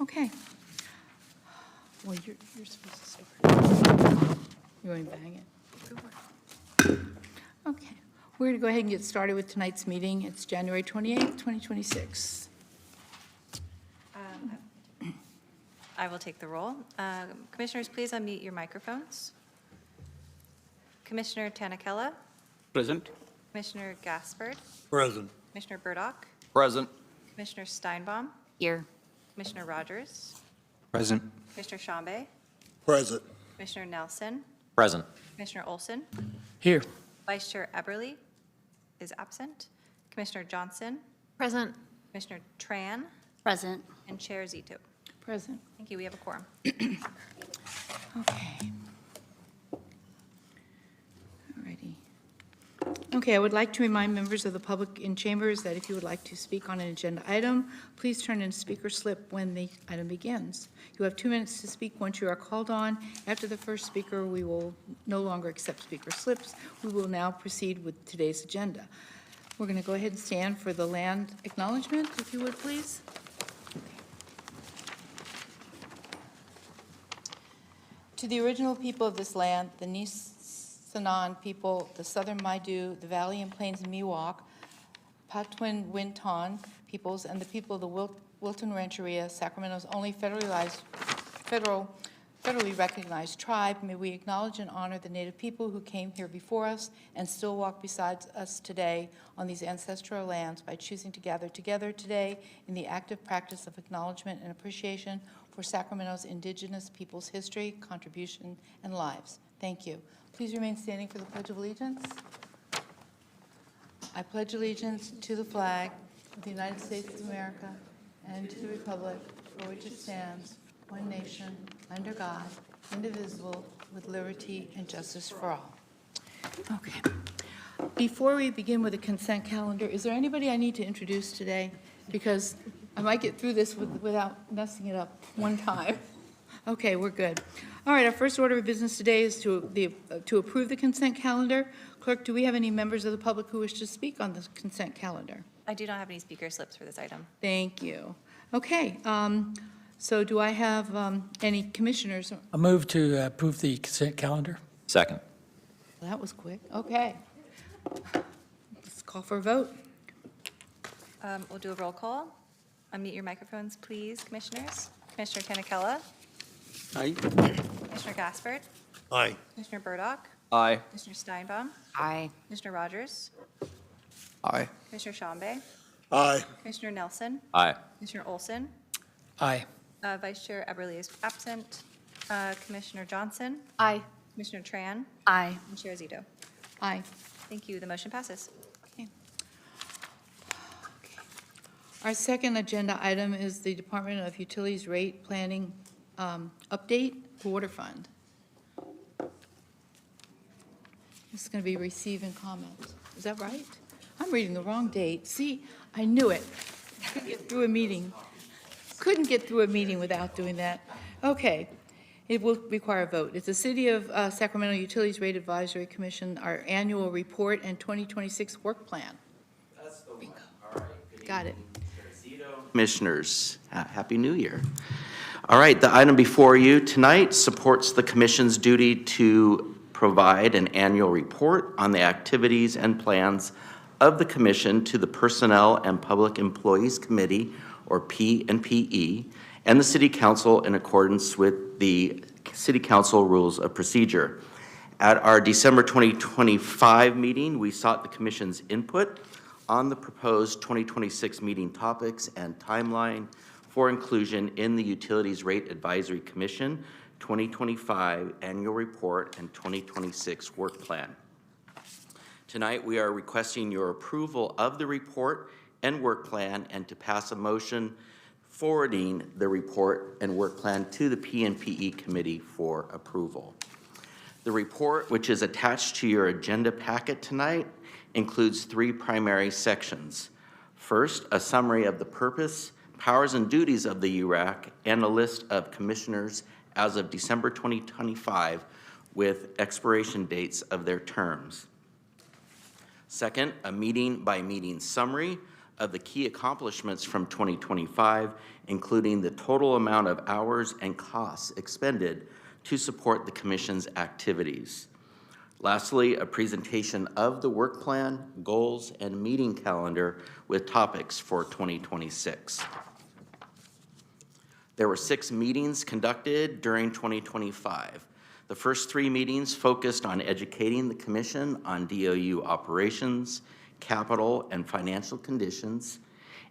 Okay. Well, you're supposed to start. You're going to bang it. Okay. We're going to go ahead and get started with tonight's meeting. It's January 28th, 2026. I will take the roll. Commissioners, please unmute your microphones. Commissioner Tanakella, Present. Commissioner Gaspard, Present. Commissioner Burdock, Present. Commissioner Steinbaum, Here. Commissioner Rogers, Present. Commissioner Shambe, Present. Commissioner Nelson, Present. Commissioner Olson, Here. Vice Chair Eberly is absent, Commissioner Johnson, Present. Commissioner Tran, Present. and Chair Zito. Present. Thank you. We have a quorum. Okay. Alrighty. Okay, I would like to remind members of the public in chambers that if you would like to speak on an agenda item, please turn in a speaker slip when the item begins. You have 2 minutes to speak once you are called on. After the first speaker, we will no longer accept speaker slips. We will now proceed with today's agenda. We're going to go ahead and stand for the land acknowledgement, if you would, please. To the original people of this land, the Nisenan people, the Southern Maidu, the Valley and Plains Miwok, Patwin Winton peoples, and the people of the Wilton Rancheria, Sacramento's only federally recognized tribe, may we acknowledge and honor the Native people who came here before us and still walk beside us today on these ancestral lands by choosing to gather together today in the active practice of acknowledgement and appreciation for Sacramento's indigenous people's history, contribution, and lives. Thank you. Please remain standing for the Pledge of Allegiance. I pledge allegiance to the flag of the United States of America and to the republic for which it stands, one nation, under God, indivisible, with liberty and justice for all. Okay. Before we begin with the consent calendar, is there anybody I need to introduce today? Because I might get through this without messing it up one time. Okay, we're good. All right, our first order of business today is to approve the consent calendar. Clerk, do we have any members of the public who wish to speak on the consent calendar? I do not have any speaker slips for this item. Thank you. Okay, so do I have any commissioners? I move to approve the consent calendar. Second. That was quick. Okay. Let's call for a vote. We'll do a roll call. Unmute your microphones, please, commissioners. Commissioner Tanakella, Aye. Commissioner Gaspard, Aye. Commissioner Burdock, Aye. Commissioner Steinbaum, Aye. Commissioner Rogers, Aye. Commissioner Shambe, Aye. Commissioner Nelson, Aye. Commissioner Olson, Aye. Vice Chair Eberly is absent, Commissioner Johnson, Aye. Commissioner Tran, Aye. and Chair Zito. Aye. Thank you. The motion passes. Our second agenda item is the Department of Utilities Rate Planning Update Water Fund. This is going to be receive and comment. Is that right? I'm reading the wrong date. See, I knew it. Couldn't get through a meeting. Couldn't get through a meeting without doing that. Okay. It will require a vote. It's the City of Sacramento Utilities Rate Advisory Commission, our annual report and 2026 work plan. That's the one. All right. Good Got it. evening, Commissioners, Happy New Year. All right, the item before you tonight supports the Commission's duty to provide an annual report on the activities and plans of the Commission to the Personnel and Public Employees Committee, or P&PE, and the City Council in accordance with the City Council Rules of Procedure. At our December 2025 meeting, we sought the Commission's input on the proposed 2026 meeting topics and timeline for inclusion in the Utilities Rate Advisory Commission 2025 Annual Report and 2026 Work Plan. Tonight, we are requesting your approval of the report and work plan and to pass a motion forwarding the report and work plan to the P&PE Committee for approval. The report, which is attached to your agenda packet tonight, includes 3 primary sections. First, a summary of the purpose, powers, and duties of the URAC, and a list of commissioners as of December 2025 with expiration dates of their terms. Second, a meeting-by-meeting summary of the key accomplishments from 2025, including the total amount of hours and costs expended to support the Commission's activities. Lastly, a presentation of the work plan, goals, and meeting calendar with topics for 2026. There were 6 meetings conducted during 2025. The first 3 meetings focused on educating the Commission on DOU operations, capital, and financial conditions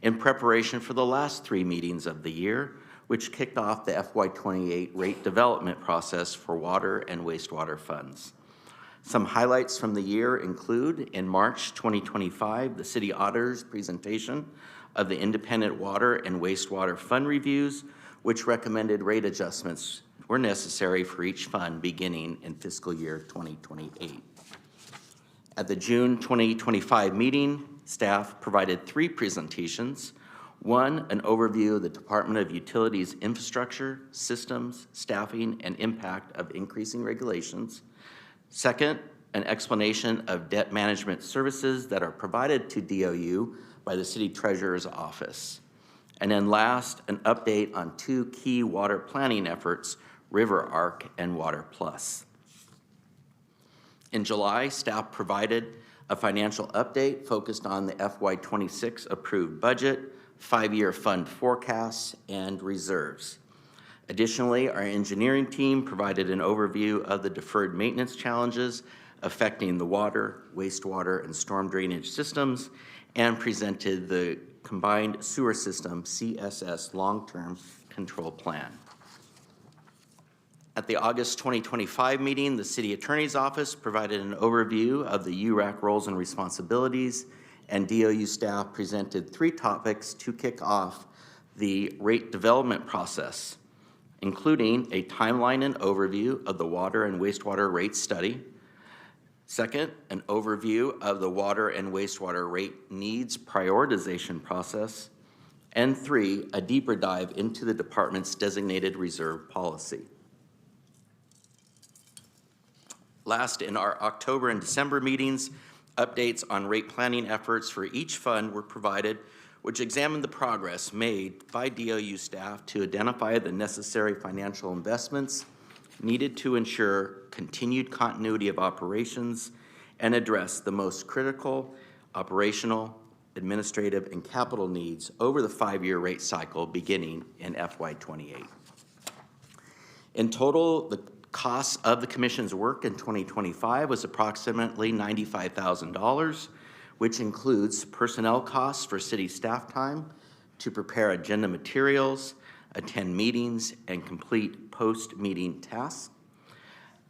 in preparation for the last 3 meetings of the year, which kicked off the FY28 rate development process for water and wastewater funds. Some highlights from the year include, in March 2025, the City Auditor's presentation of the independent water and wastewater fund reviews, which recommended rate adjustments were necessary for each fund beginning in fiscal year 2028. At the June 2025 meeting, staff provided 3 presentations. One, an overview of the Department of Utilities infrastructure, systems, staffing, and impact of increasing regulations. Second, an explanation of debt management services that are provided to DOU by the City Treasurer's Office. And then last, an update on 2 key water planning efforts, River Arc and Water Plus. In July, staff provided a financial update focused on the FY26 approved budget, 5-year fund forecasts, and reserves. Additionally, our engineering team provided an overview of the deferred maintenance challenges affecting the water, wastewater, and storm drainage systems, and presented the Combined Sewer System CSS Long-Term Control Plan. At the August 2025 meeting, the City Attorney's Office provided an overview of the URAC roles and responsibilities, and DOU staff presented 3 topics to kick off the rate development process, including a timeline and overview of the water and wastewater rate study. Second, an overview of the water and wastewater rate needs prioritization process. And 3, a deeper dive into the department's designated reserve policy. Last, in our October and December meetings, updates on rate planning efforts for each fund were provided, which examined the progress made by DOU staff to identify the necessary financial investments needed to ensure continued continuity of operations and address the most critical operational, administrative, and capital needs over the 5-year rate cycle beginning in FY28. In total, the cost of the Commission's work in 2025 was approximately $95,000, which includes personnel costs for city staff time to prepare agenda materials, attend meetings, and complete post-meeting tasks.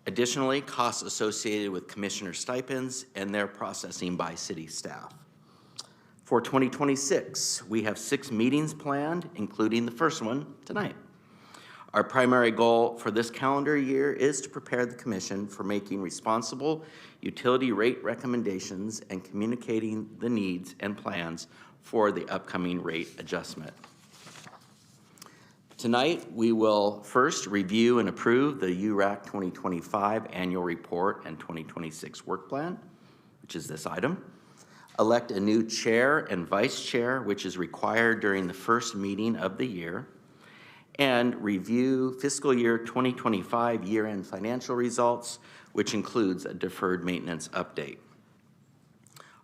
Additionally, costs associated with commissioner stipends and their processing by city staff. For 2026, we have 6 meetings planned, including the first one tonight. Our primary goal for this calendar year is to prepare the Commission for making responsible utility rate recommendations and communicating the needs and plans for the upcoming rate adjustment. Tonight, we will first review and approve the URAC 2025 Annual Report and 2026 Work Plan, which is this item. Elect a new chair and vice chair, which is required during the first meeting of the year, and review fiscal year 2025 year-end financial results, which includes a deferred maintenance update.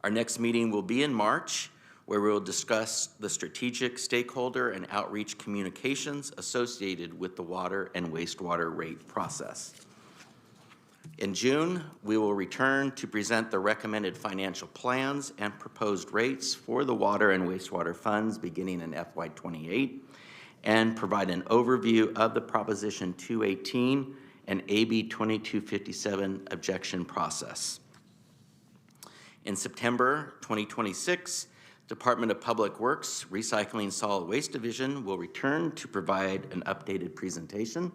Our next meeting will be in March, where we will discuss the strategic stakeholder and outreach communications associated with the water and wastewater rate process. In June, we will return to present the recommended financial plans and proposed rates for the water and wastewater funds beginning in FY28, and provide an overview of the Proposition 218 and AB 2257 objection process. In September 2026, Department of Public Works Recycling Solid Waste Division will return to provide an updated presentation,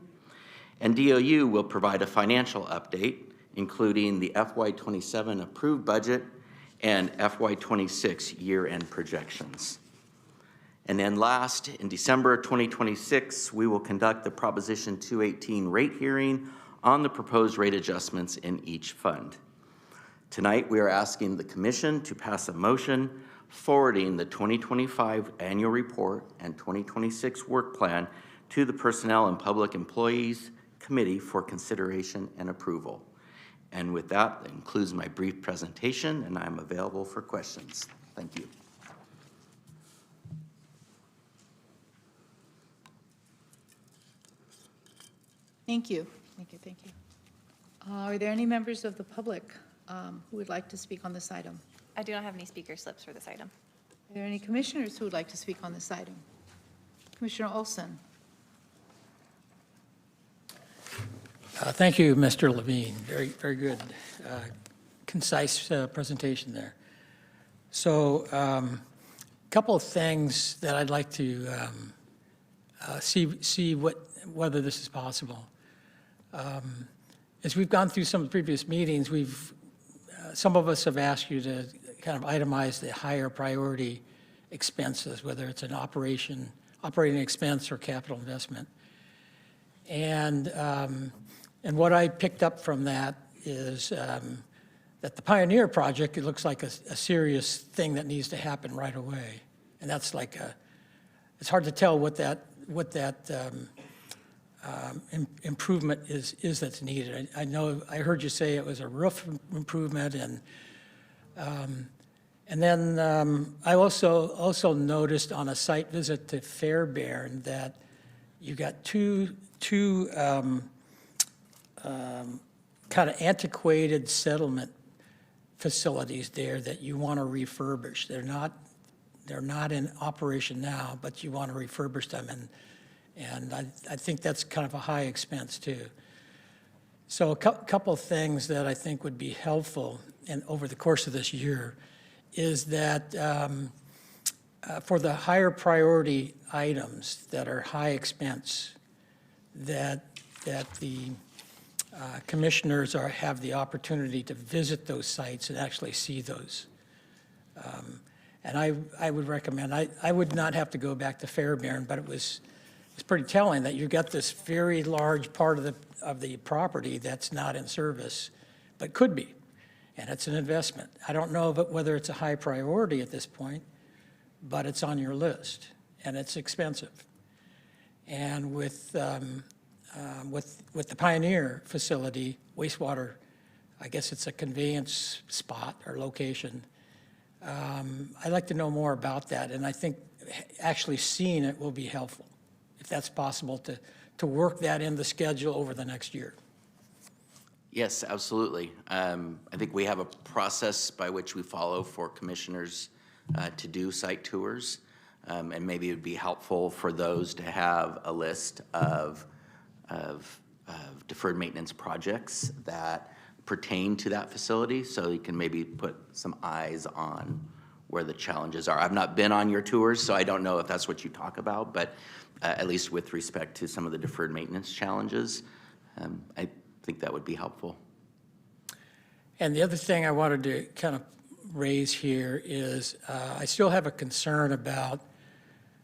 and DOU will provide a financial update, including the FY27 approved budget and FY26 year-end projections. And then last, in December 2026, we will conduct the Proposition 218 rate hearing on the proposed rate adjustments in each fund. Tonight, we are asking the Commission to pass a motion forwarding the 2025 annual report and 2026 work plan to the Personnel and Public Employees Committee for consideration and approval. And with that concludes my brief presentation, and I'm available for questions. Thank you. Thank you. Thank you, thank you. Are there any members of the public who would like to speak on this item? I do not have any speaker slips for this item. Are there any commissioners who would like to speak on this item? Commissioner Olson? Thank you, Mr. Levine. Very, very good, concise presentation there. So a couple of things that I'd like to see whether this is possible. As we've gone through some of the previous meetings, some of us have asked you to kind of itemize the higher priority expenses, whether it's an operating expense or capital investment. And what I picked up from that is that the Pioneer project, it looks like a serious thing that needs to happen right away. And that's like it's hard to tell what that improvement is that's needed. I know I heard you say it was a roof improvement, and then I also noticed on a site visit to Fairbairn that you got two kind of antiquated settlement facilities there that you want to refurbish. They're not in operation now, but you want to refurbish them, and I think that's kind of a high expense too. So a couple of things that I think would be helpful and over the course of this year is that for the higher priority items that are high expense, that the commissioners have the opportunity to visit those sites and actually see those. And I would recommend, I would not have to go back to Fairbairn, but it's pretty telling that you got this very large part of the property that's not in service, but could be, and it's an investment. I don't know whether it's a high priority at this point, but it's on your list, and it's expensive. And with the Pioneer facility, wastewater, I guess it's a conveyance spot or location. I'd like to know more about that, and I think actually seeing it will be helpful, if that's possible, to work that in the schedule over the next year. Yes, absolutely. I think we have a process by which we follow for commissioners to do site tours, and maybe it would be helpful for those to have a list of deferred maintenance projects that pertain to that facility, so you can maybe put some eyes on where the challenges are. I've not been on your tours, so I don't know if that's what you talk about, but at least with respect to some of the deferred maintenance challenges, I think that would be helpful. And the other thing I wanted to kind of raise here is I still have a concern about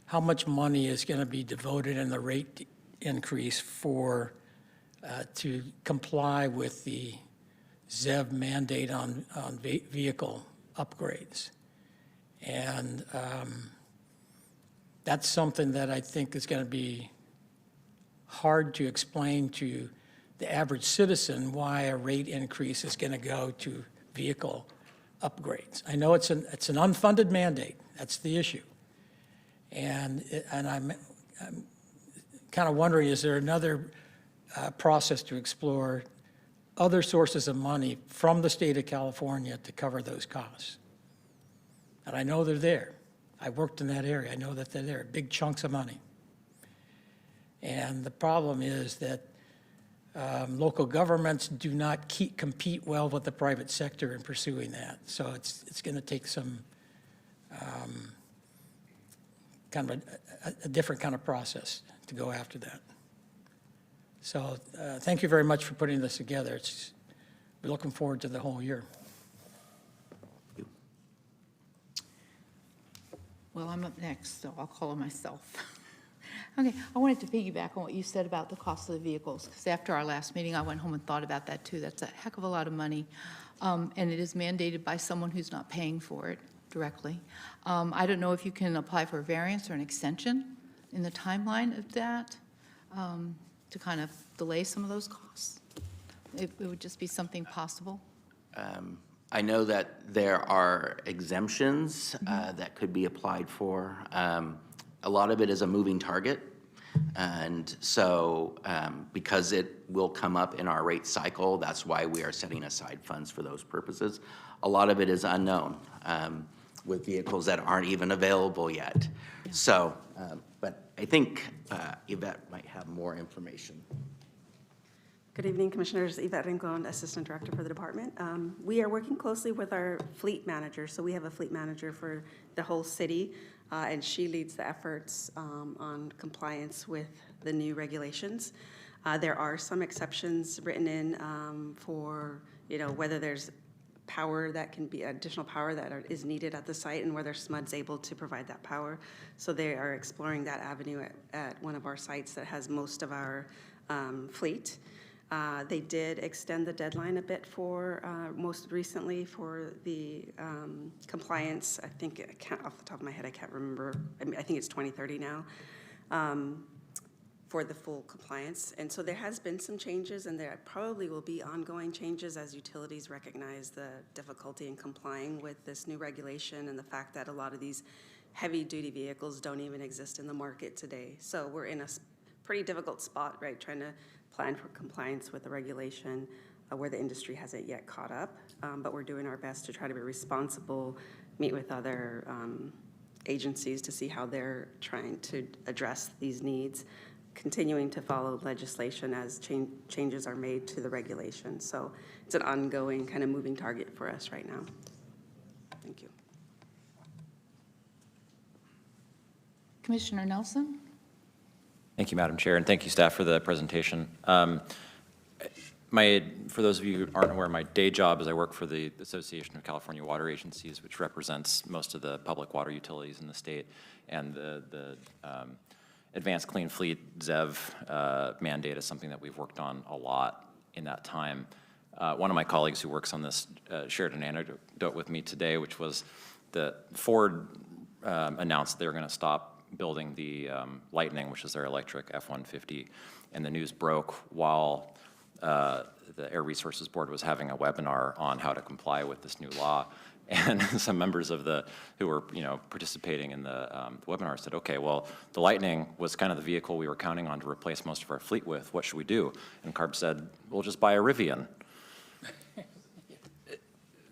how much money is going to be devoted in the rate increase to comply with the ZEV mandate on vehicle upgrades. And that's something that I think is going to be hard to explain to the average citizen why a rate increase is going to go to vehicle upgrades. I know it's an unfunded mandate. That's the issue. And I'm kind of wondering, is there another process to explore other sources of money from the state of California to cover those costs? And I know they're there. I worked in that area. I know that they're there, big chunks of money. And the problem is that local governments do not compete well with the private sector in pursuing that. So it's going to take some kind of a different kind of process to go after that. So thank you very much for putting this together. We're looking forward to the whole year. Well, I'm up next, so I'll call on myself. Okay, I wanted to piggyback on what you said about the cost of the vehicles, because after our last meeting, I went home and thought about that too. That's a heck of a lot of money, and it is mandated by someone who's not paying for it. directly. I don't know if you can apply for a variance or an extension in the timeline of that to kind of delay some of those costs. It would just be something possible. I know that there are exemptions that could be applied for. A lot of it is a moving target. And so because it will come up in our rate cycle, that's why we are setting aside funds for those purposes. A lot of it is unknown with vehicles that aren't even available yet. Yeah. So, but I think Yvette might have more information. Good evening, Commissioners. Yvette Rincon, Assistant Director for the department. We are working closely with our fleet manager. So we have a fleet manager for the whole city, and she leads the efforts on compliance with the new regulations. There are some exceptions written in for, whether there's power that can be additional power that is needed at the site and whether SMUD's able to provide that power. So they are exploring that avenue at one of our sites that has most of our fleet. They did extend the deadline a bit for, most recently for the compliance. I think, off the top of my head, I can't remember. I think it's 2030 now for the full compliance. And so there has been some changes, and there probably will be ongoing changes as utilities recognize the difficulty in complying with this new regulation and the fact that a lot of these heavy-duty vehicles don't even exist in the market today. So we're in a pretty difficult spot, right, trying to plan for compliance with the regulation where the industry hasn't yet caught up, but we're doing our best to try to be responsible, meet with other agencies to see how they're trying to address these needs, continuing to follow legislation as changes are made to the regulation. So it's an ongoing kind of moving target for us right now. Thank you. Commissioner Nelson? Thank you, Madam Chair, and thank you, staff, for the presentation. For those of you who aren't aware, my day job is I work for the Association of California Water Agencies, which represents most of the public water utilities in the state, and the Advanced Clean Fleet ZEV mandate is something that we've worked on a lot in that time. One of my colleagues who works on this shared an anecdote with me today, which was that Ford announced they were going to stop building the Lightning, which is their electric F-150, and the news broke while the Air Resources Board was having a webinar on how to comply with this new law. And some members of who were participating in the webinar said, okay, well, the Lightning was kind of the vehicle we were counting on to replace most of our fleet with. What should we do? And CARB said, we'll just buy a Rivian.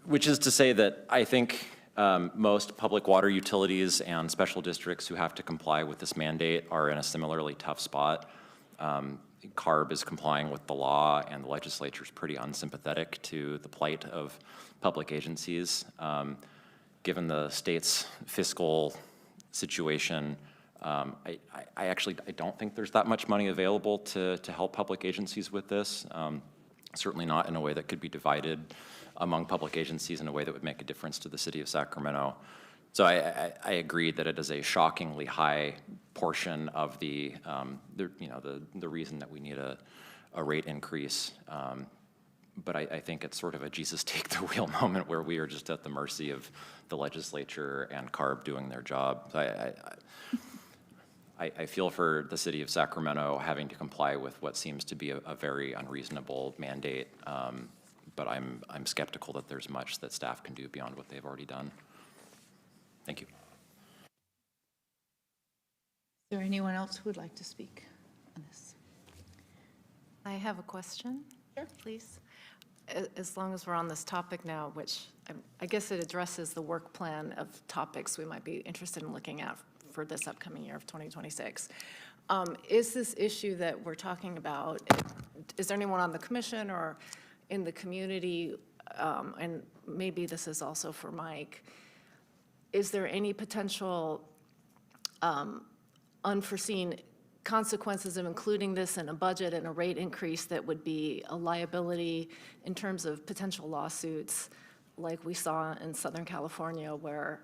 Which is to say that I think most public water utilities and special districts who have to comply with this mandate are in a similarly tough spot. CARB is complying with the law, and the legislature is pretty unsympathetic to the plight of public agencies. Given the state's fiscal situation, I don't think there's that much money available to help public agencies with this. Certainly not in a way that could be divided among public agencies in a way that would make a difference to the city of Sacramento. So I agree that it is a shockingly high portion of the reason that we need a rate increase. But I think it's sort of a Jesus take the wheel moment where we are just at the mercy of the legislature and CARB doing their job. So I feel for the city of Sacramento having to comply with what seems to be a very unreasonable mandate. But I'm skeptical that there's much that staff can do beyond what they've already done. Thank you. Is there anyone else who would like to speak on this? I have a question. Sure. Please. As long as we're on this topic now, which I guess it addresses the work plan of topics we might be interested in looking at for this upcoming year of 2026. Is this issue that we're talking about, is there anyone on the commission or in the community, and maybe this is also for Mike, is there any potential unforeseen consequences of including this in a budget and a rate increase that would be a liability in terms of potential lawsuits like we saw in Southern California where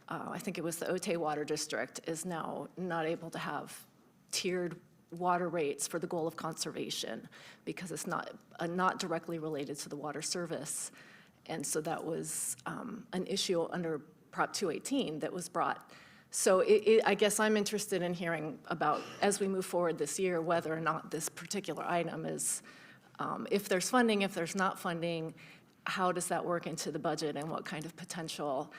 I think it was the Otay Water District is now not able to have tiered water rates for the goal of conservation because it's not directly related to the water service. And so that was an issue under Prop 218 that was brought. So I guess I'm interested in hearing about, as we move forward this year, whether or not this particular item is, if there's funding, if there's not funding, how does that work into the budget, and what kind of potential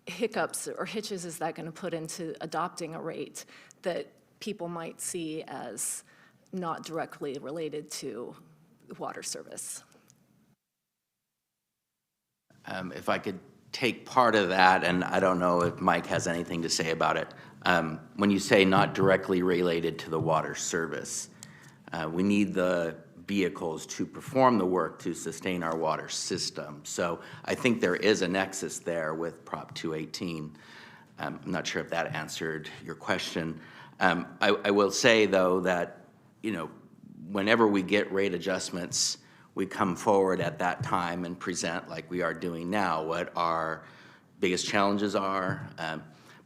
hiccups or hitches is that going to put into adopting a rate that people might see as not directly related to water service? If I could take part of that, and I don't know if Mike has anything to say about it. When you say not directly related to the water service, we need the vehicles to perform the work to sustain our water system. So I think there is a nexus there with Prop 218. I'm not sure if that answered your question. I will say, though, that, whenever we get rate adjustments, we come forward at that time and present, like we are doing now, what our biggest challenges are.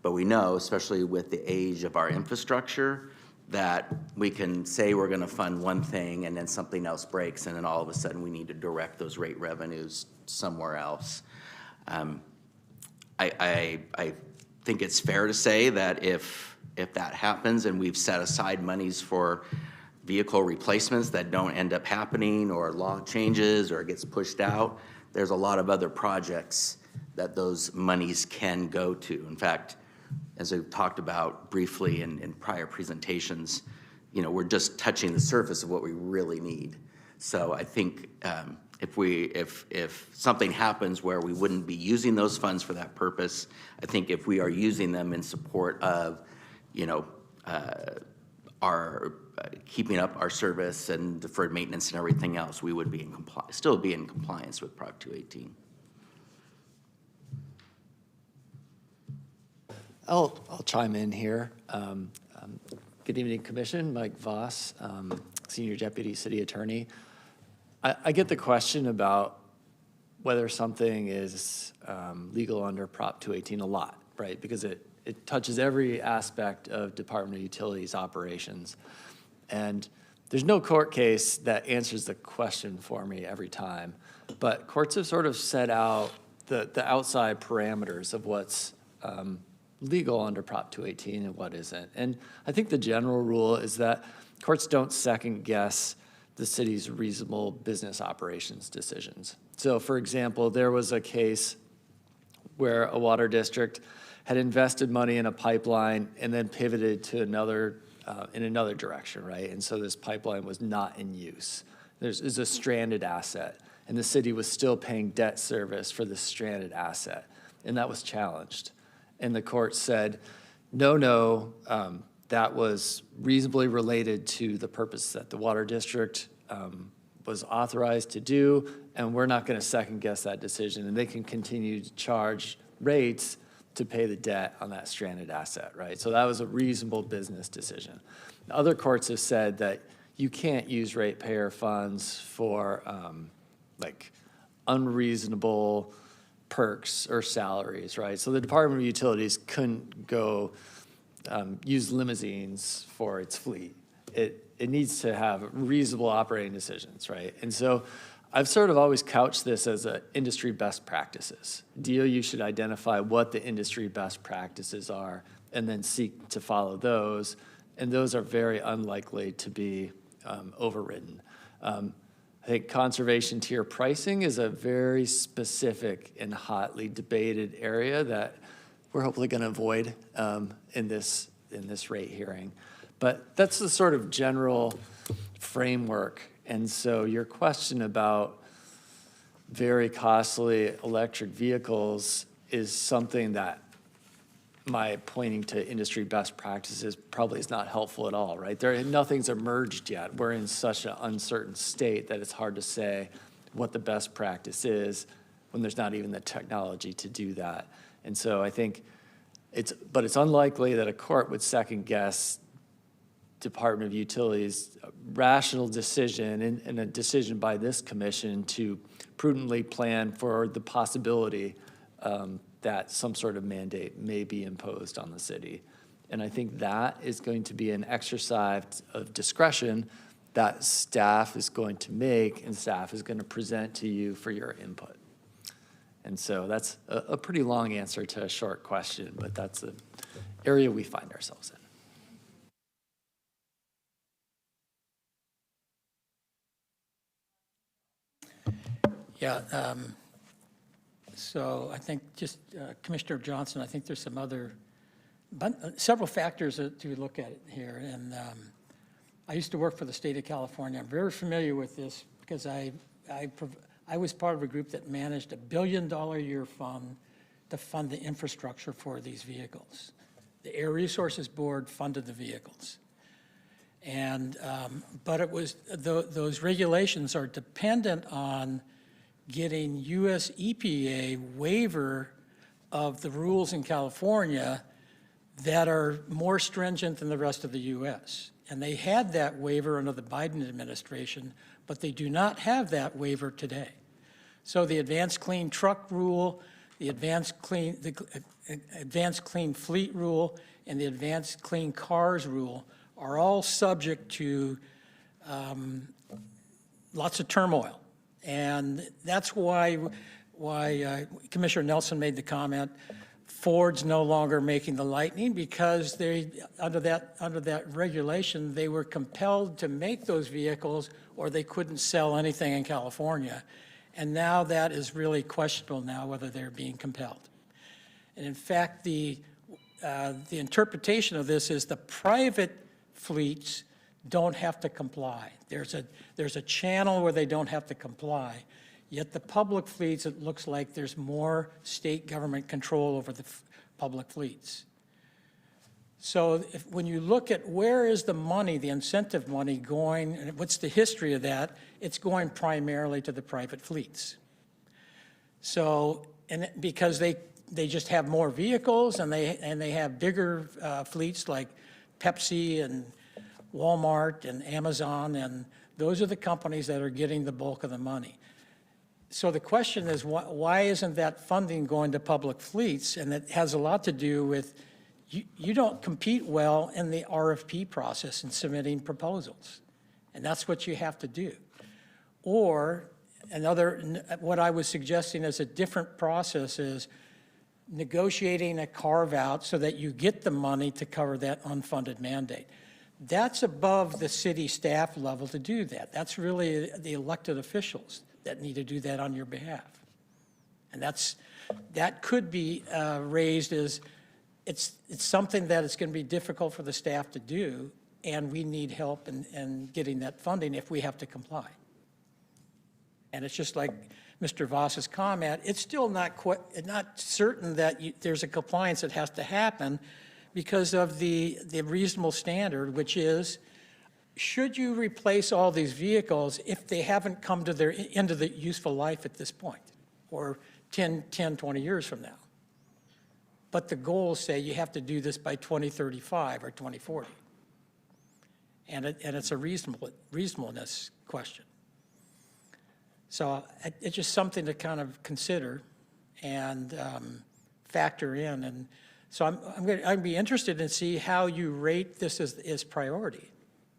But we know, especially with the age of our infrastructure, that we can say we're going to fund one thing and then something else breaks, and then all of a sudden we need to direct those rate revenues somewhere else. I think it's fair to say that if that happens and we've set aside monies for vehicle replacements that don't end up happening, or law changes, or it gets pushed out, there's a lot of other projects that those monies can go to. In fact, as we've talked about briefly in prior presentations, we're just touching the surface of what we really need. So I think if something happens where we wouldn't be using those funds for that purpose, I think if we are using them in support of, our keeping up our service and deferred maintenance and everything else, we would be still be in compliance with Prop 218. I'll chime in here. Good evening, Commission. Mike Voss, Senior Deputy City Attorney. I get the question about whether something is legal under Prop 218 a lot, right? Because it touches every aspect of Department of Utilities operations. And there's no court case that answers the question for me every time. But courts have sort of set out the outside parameters of what's legal under Prop 218 and what isn't. And I think the general rule is that courts don't second guess the city's reasonable business operations decisions. So for example, there was a case where a water district had invested money in a pipeline and then pivoted to another, in another direction, right? And so this pipeline was not in use. There's a stranded asset, and the city was still paying debt service for this stranded asset, and that was challenged. And the court said, no, that was reasonably related to the purpose that the water district was authorized to do, and we're not going to second guess that decision, and they can continue to charge rates to pay the debt on that stranded asset, right? So that was a reasonable business decision. Other courts have said that you can't use ratepayer funds for like unreasonable perks or salaries, right? So the Department of Utilities couldn't go use limousines for its fleet. It needs to have reasonable operating decisions, right? And so I've sort of always couched this as a industry best practices. DOU should identify what the industry best practices are and then seek to follow those, and those are very unlikely to be overridden. I think conservation tier pricing is a very specific and hotly debated area that we're hopefully going to avoid in this rate hearing. But that's the sort of general framework. And so your question about very costly electric vehicles is something that my pointing to industry best practices probably is not helpful at all, right? Nothing's emerged yet. We're in such an uncertain state that it's hard to say what the best practice is when there's not even the technology to do that. And so I think it's unlikely that a court would second guess Department of Utilities' rational decision and a decision by this commission to prudently plan for the possibility that some sort of mandate may be imposed on the city. And I think that is going to be an exercise of discretion that staff is going to make and staff is going to present to you for your input. And so that's a pretty long answer to a short question, but that's the area we find ourselves in. Yeah, so I think just Commissioner Johnson, I think there's some other, several factors to look at here. And I used to work for the state of California. I'm very familiar with this because I was part of a group that managed $1 billion a year fund to fund the infrastructure for these vehicles. The Air Resources Board funded the vehicles. And, but it was, those regulations are dependent on getting US EPA waiver of the rules in California that are more stringent than the rest of the US. And they had that waiver under the Biden administration, but they do not have that waiver today. So the Advanced Clean Truck Rule, the Advanced Clean Fleet Rule, and the Advanced Clean Cars Rule are all subject to lots of turmoil. And that's why Commissioner Nelson made the comment, Ford's no longer making the Lightning because they, under that regulation, they were compelled to make those vehicles or they couldn't sell anything in California. And now that is really questionable now whether they're being compelled. And in fact, the interpretation of this is the private fleets don't have to comply. There's a channel where they don't have to comply. Yet the public fleets, it looks like there's more state government control over the public fleets. So when you look at where is the money, the incentive money going, and what's the history of that, it's going primarily to the private fleets. So, and because they just have more vehicles and they have bigger fleets like Pepsi and Walmart and Amazon, and those are the companies that are getting the bulk of the money. So the question is, why isn't that funding going to public fleets? And it has a lot to do with you don't compete well in the RFP process in submitting proposals. And that's what you have to do. Or what I was suggesting as a different process is negotiating a carve out so that you get the money to cover that unfunded mandate. That's above the city staff level to do that. That's really the elected officials that need to do that on your behalf. And that could be raised as it's something that it's going to be difficult for the staff to do, and we need help in getting that funding if we have to comply. And it's just like Mr. Voss's comment, it's still not certain that there's a compliance that has to happen because of the reasonable standard, which is, should you replace all these vehicles if they haven't come to their end of the useful life at this point, or 10, 20 years from now? But the goals say you have to do this by 2035 or 2040. And it's a reasonableness question. So it's just something to kind of consider and factor in. And so I'd be interested in see how you rate this as priority,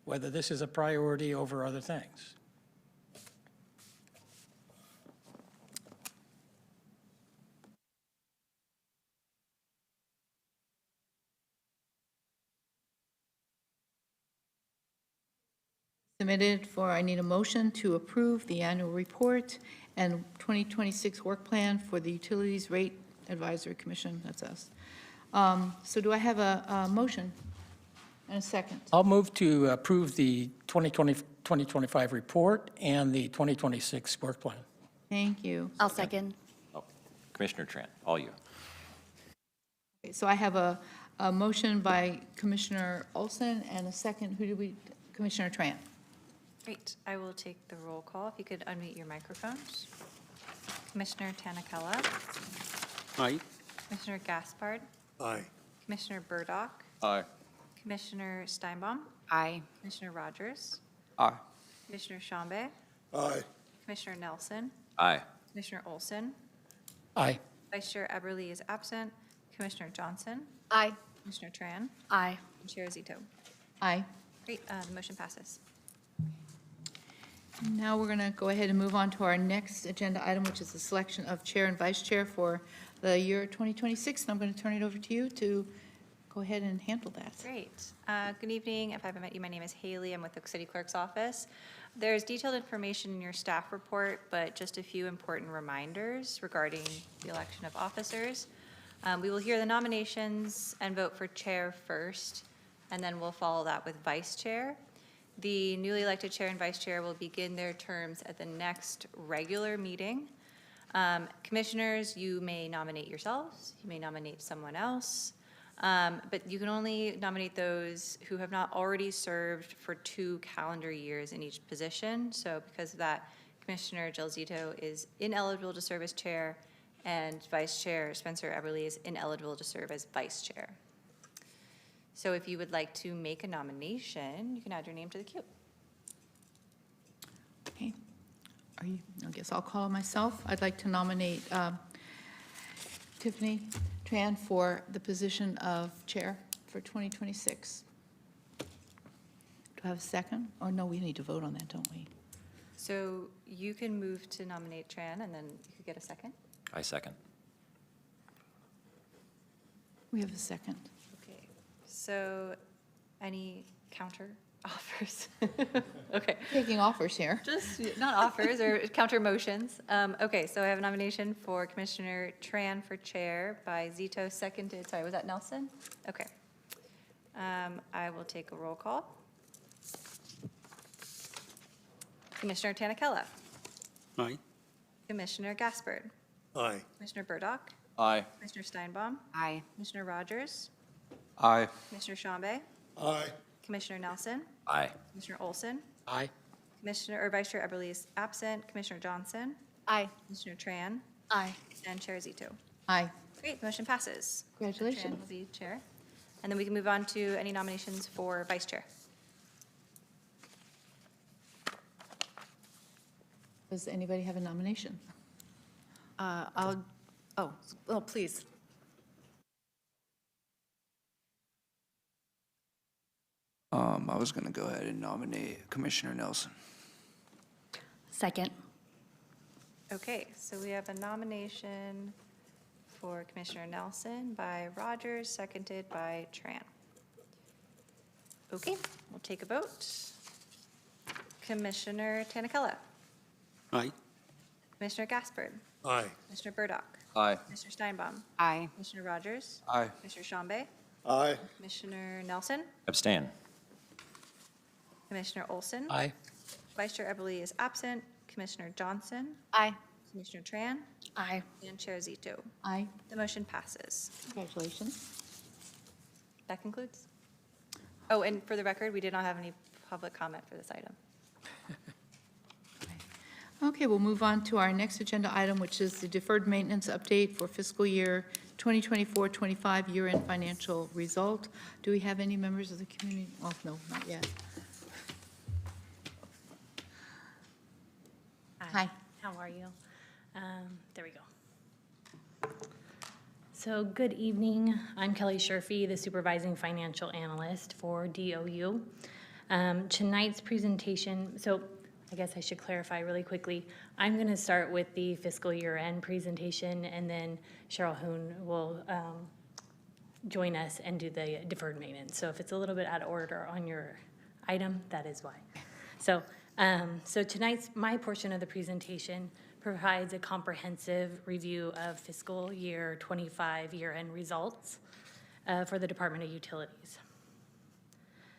whether this is a priority over other things. Submitted for, I need a motion to approve the annual report and 2026 work plan for the Utilities Rate Advisory Commission, that's us. So do I have a motion and a second? I'll move to approve the 2025 report and the 2026 work plan. Thank you. I'll second. Oh, Commissioner Tran, all you. Okay, so I have a motion by Commissioner Olson and a second, Commissioner Tran. Great. I will take the roll call. If you could unmute your microphones. Commissioner Tanakella. Aye. Commissioner Gaspard. Aye. Commissioner Burdock. Aye. Commissioner Steinbaum. Aye. Commissioner Rogers. Aye. Commissioner Shambe. Aye. Commissioner Nelson. Aye. Commissioner Olson. Aye. Vice Chair Eberly is absent. Commissioner Johnson. Aye. Commissioner Tran. Aye. And Chair Zito. Aye. Great. The motion passes. Now we're going to go ahead and move on to our next agenda item, which is the selection of chair and vice chair for the year 2026. And I'm going to turn it over to you to go ahead and handle that. Great. Good evening. If I haven't met you, my name is Haley. I'm with the City Clerk's Office. There's detailed information in your staff report, but just a few important reminders regarding the election of officers. We will hear the nominations and vote for chair first, and then we'll follow that with vice chair. The newly elected chair and vice chair will begin their terms at the next regular meeting. Commissioners, you may nominate yourselves, you may nominate someone else, but you can only nominate those who have not already served for 2 calendar years in each position. So because of that, Commissioner Jill Zito is ineligible to serve as chair, and Vice Chair Spencer Eberly is ineligible to serve as vice chair. So if you would like to make a nomination, you can add your name to the queue. Okay. I guess I'll call myself. I'd like to nominate Tiffany Tran for the position of chair for 2026. Do I have a second? Or no, we need to vote on that, don't we? So you can move to nominate Tran, and then you could get a second. I second. We have a second. Okay, so any counter offers? Okay, Taking offers here. just not offers or counter motions. Okay, so I have a nomination for Commissioner Tran for chair by Zito, seconded, sorry, was that Nelson? Okay. I will take a roll call. Commissioner Tanikella, Aye. Commissioner Gaspard, Aye. Commissioner Burdock, Aye. Commissioner Steinbaum, Aye. Commissioner Rogers, Aye. Commissioner Chambe, Aye. Commissioner Nelson, Aye. Commissioner Olson, Aye. Commissioner, or Vice Chair Eberly is absent, Commissioner Johnson, Aye. Commissioner Tran, Aye. and Chair Zito. Aye. Great, the motion passes. Congratulations. Tran will be chair. And then we can move on to any nominations for vice chair. Does anybody have a nomination? Please. I was going to go ahead and nominate Commissioner Nelson. Second. Okay, so we have a nomination for Commissioner Nelson by Rogers, seconded by Tran. Okay, we'll take a vote. Commissioner Tanikella, Aye. Commissioner Gaspard, Aye. Commissioner Burdock, Aye. Commissioner Steinbaum, Aye. Commissioner Rogers, Aye. Commissioner Chambe, Aye. Commissioner Nelson, Abstain. Commissioner Olson. Aye. Vice Chair Eberly is absent. Commissioner Johnson, Aye. Commissioner Tran, Aye. and Chair Zito. Aye. The motion passes. Congratulations. That concludes. Oh, and for the record, we did not have any public comment for this item. Okay, we'll move on to our next agenda item, which is the deferred maintenance update for fiscal year 2024-25 year-end financial result. Do we have any members of the community? Oh, no, not yet. Hi. How are you? There we go. So good evening. I'm Kelly Sherfy, the Supervising Financial Analyst for DOU. Tonight's presentation, so I guess I should clarify really quickly. I'm going to start with the fiscal year-end presentation, and then Cheryl Hoon will join us and do the deferred maintenance. So if it's a little bit out of order on your item, that is why. So tonight's, my portion of the presentation provides a comprehensive review of fiscal year 25 year-end results for the Department of Utilities.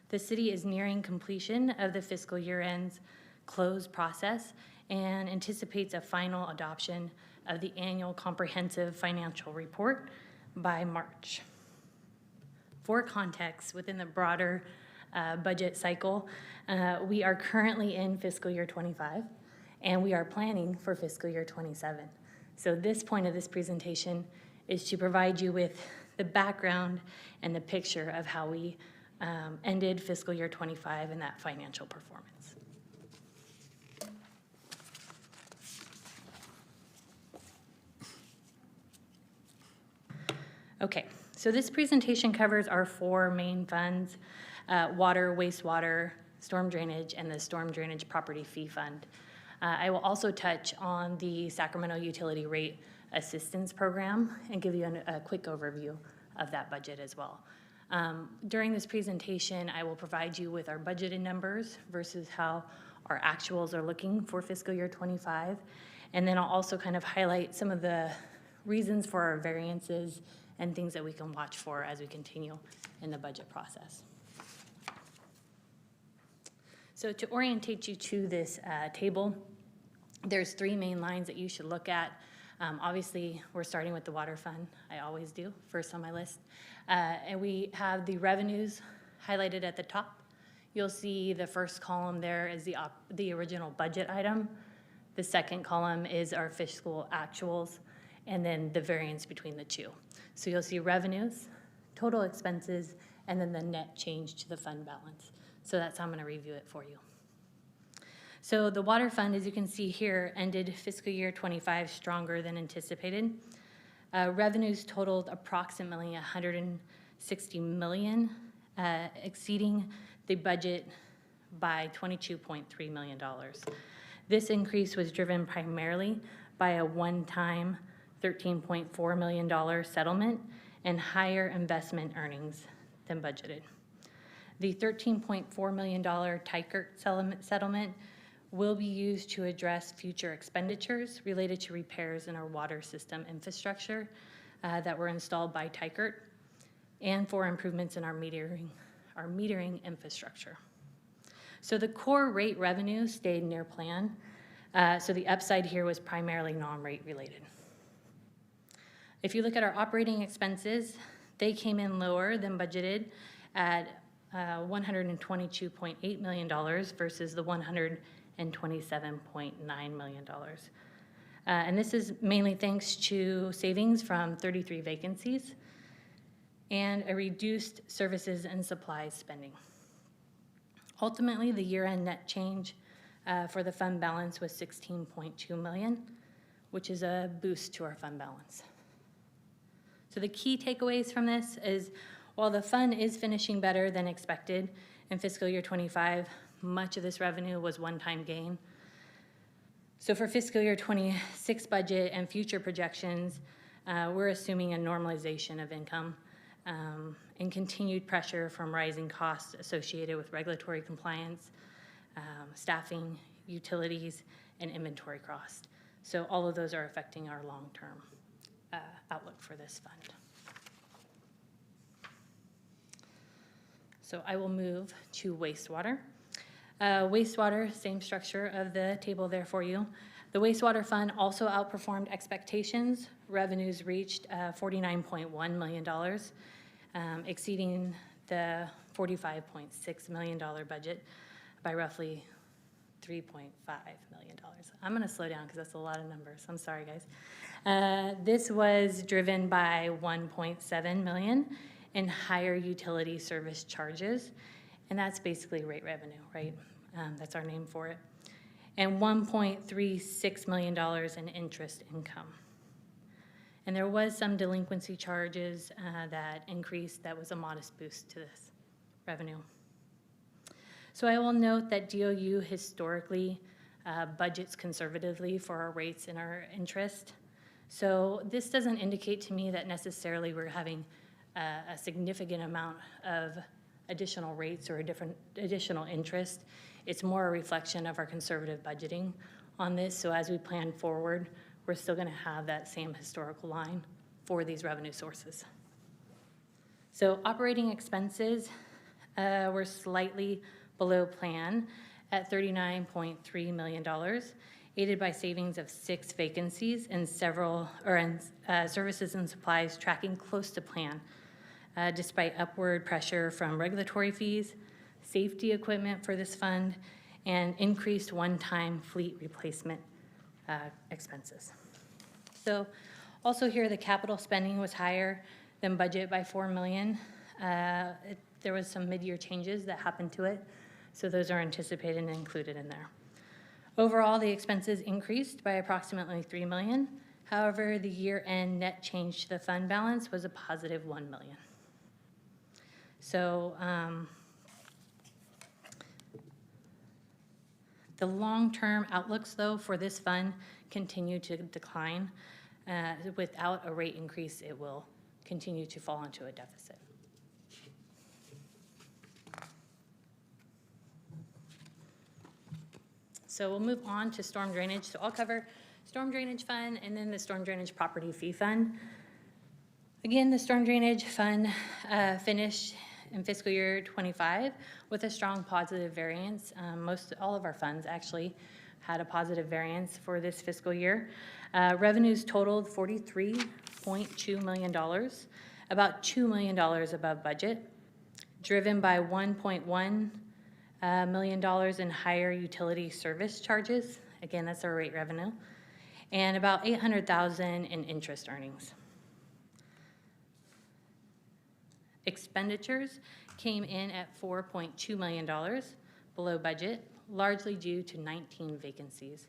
The city is nearing completion of the fiscal year-end's close process and anticipates a final adoption of the annual comprehensive financial report by March. For context, within the broader budget cycle, we are currently in fiscal year 25, and we are planning for fiscal year 27. So this point of this presentation is to provide you with the background and the picture of how we ended fiscal year 25 and that financial performance. Okay, so this presentation covers our four main funds, water, wastewater, storm drainage, and the storm drainage property fee fund. I will also touch on the Sacramento Utility Rate Assistance Program and give you a quick overview of that budget as well. During this presentation, I will provide you with our budgeted numbers versus how our actuals are looking for fiscal year 25. And then I'll also kind of highlight some of the reasons for our variances and things that we can watch for as we continue in the budget process. So to orientate you to this table, there's three main lines that you should look at. Obviously, we're starting with the water fund. I always do, first on my list. And we have the revenues highlighted at the top. You'll see the first column there is the original budget item. The second column is our fiscal actuals, and then the variance between the two. So you'll see revenues, total expenses, and then the net change to the fund balance. So that's how I'm going to review it for you. So the water fund, as you can see here, ended fiscal year 25 stronger than anticipated. Revenues totaled approximately $160 million, exceeding the budget by $22.3 million. This increase was driven primarily by a one-time $13.4 million settlement and higher investment earnings than budgeted. The $13.4 million Tykert settlement will be used to address future expenditures related to repairs in our water system infrastructure that were installed by Tykert and for improvements in our metering infrastructure. So the core rate revenue stayed near plan. So the upside here was primarily non-rate related. If you look at our operating expenses, they came in lower than budgeted at $122.8 million versus the $127.9 million. And this is mainly thanks to savings from 33 vacancies and a reduced services and supplies spending. Ultimately, the year-end net change for the fund balance was $16.2 million, which is a boost to our fund balance. So the key takeaways from this is, while the fund is finishing better than expected in fiscal year 25, much of this revenue was one-time gain. So for fiscal year 26 budget and future projections, we're assuming a normalization of income and continued pressure from rising costs associated with regulatory compliance, staffing, utilities, and inventory cost. So all of those are affecting our long-term outlook for this fund. So I will move to wastewater. Wastewater, same structure of the table there for you. The wastewater fund also outperformed expectations. Revenues reached $49.1 million, exceeding the $45.6 million budget by roughly $3.5 million. I'm going to slow down because that's a lot of numbers. I'm sorry, guys. This was driven by $1.7 million in higher utility service charges, and that's basically rate revenue, right? That's our name for it. And $1.36 million in interest income. And there was some delinquency charges that increased. That was a modest boost to this revenue. So I will note that DOU historically budgets conservatively for our rates and our interest. So this doesn't indicate to me that necessarily we're having a significant amount of additional rates or additional interest. It's more a reflection of our conservative budgeting on this. So as we plan forward, we're still going to have that same historical line for these revenue sources. So operating expenses were slightly below plan at $39.3 million, aided by savings of 6 vacancies and services and supplies tracking close to plan, despite upward pressure from regulatory fees, safety equipment for this fund, and increased one-time fleet replacement expenses. So also here, the capital spending was higher than budget by $4 million. There was some mid-year changes that happened to it, so those are anticipated and included in there. Overall, the expenses increased by approximately $3 million. However, the year-end net change to the fund balance was a positive $1 million. So The long-term outlooks, though, for this fund continue to decline. Without a rate increase, it will continue to fall into a deficit. So we'll move on to storm drainage. So I'll cover storm drainage fund and then the storm drainage property fee fund. Again, the storm drainage fund finished in fiscal year 25 with a strong positive variance. All of our funds actually had a positive variance for this fiscal year. Revenues totaled $43.2 million, about $2 million above budget, driven by $1.1 million in higher utility service charges. Again, that's our rate revenue, and about $800,000 in interest earnings. Expenditures came in at $4.2 million below budget, largely due to 19 vacancies,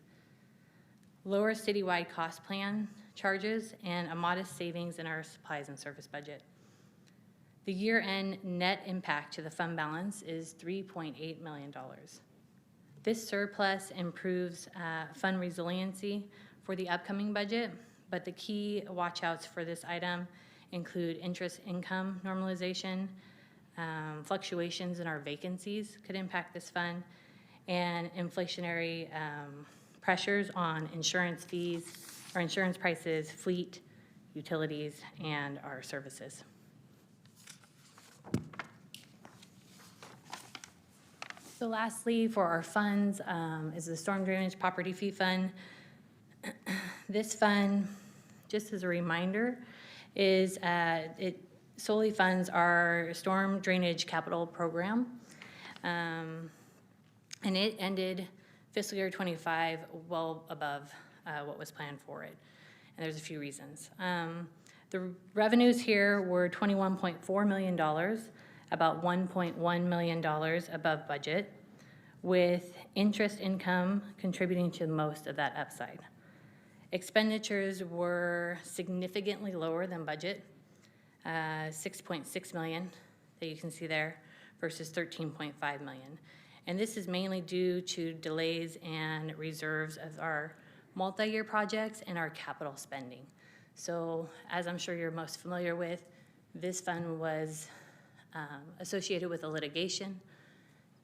lower citywide cost plan charges, and a modest savings in our supplies and service budget. The year-end net impact to the fund balance is $3.8 million. This surplus improves fund resiliency for the upcoming budget, but the key watch-outs for this item include interest income normalization, fluctuations in our vacancies could impact this fund, and inflationary pressures on insurance fees, or insurance prices, fleet, utilities, and our services. So lastly, for our funds, is the Storm Drainage Property Fee Fund. This fund, just as a reminder, is it solely funds our storm drainage capital program. And it ended fiscal year 25 well above what was planned for it. And there's a few reasons. The revenues here were $21.4 million, about $1.1 million above budget, with interest income contributing to most of that upside. Expenditures were significantly lower than budget, $6.6 million that you can see there versus $13.5 million. And this is mainly due to delays and reserves of our multi-year projects and our capital spending. So as I'm sure you're most familiar with, this fund was associated with a litigation.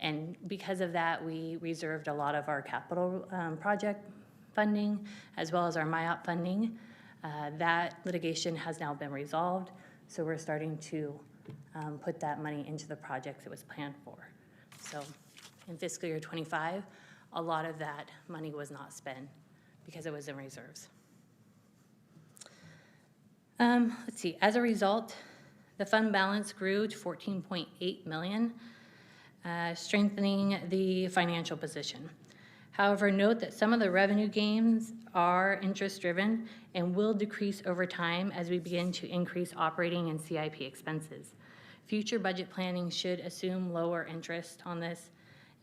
And because of that, we reserved a lot of our capital project funding as well as our MIOP funding. That litigation has now been resolved, so we're starting to put that money into the projects it was planned for. So in fiscal year 25, a lot of that money was not spent because it was in reserves. Let's see, as a result, the fund balance grew to $14.8 million, strengthening the financial position. However, note that some of the revenue gains are interest-driven and will decrease over time as we begin to increase operating and CIP expenses. Future budget planning should assume lower interest on this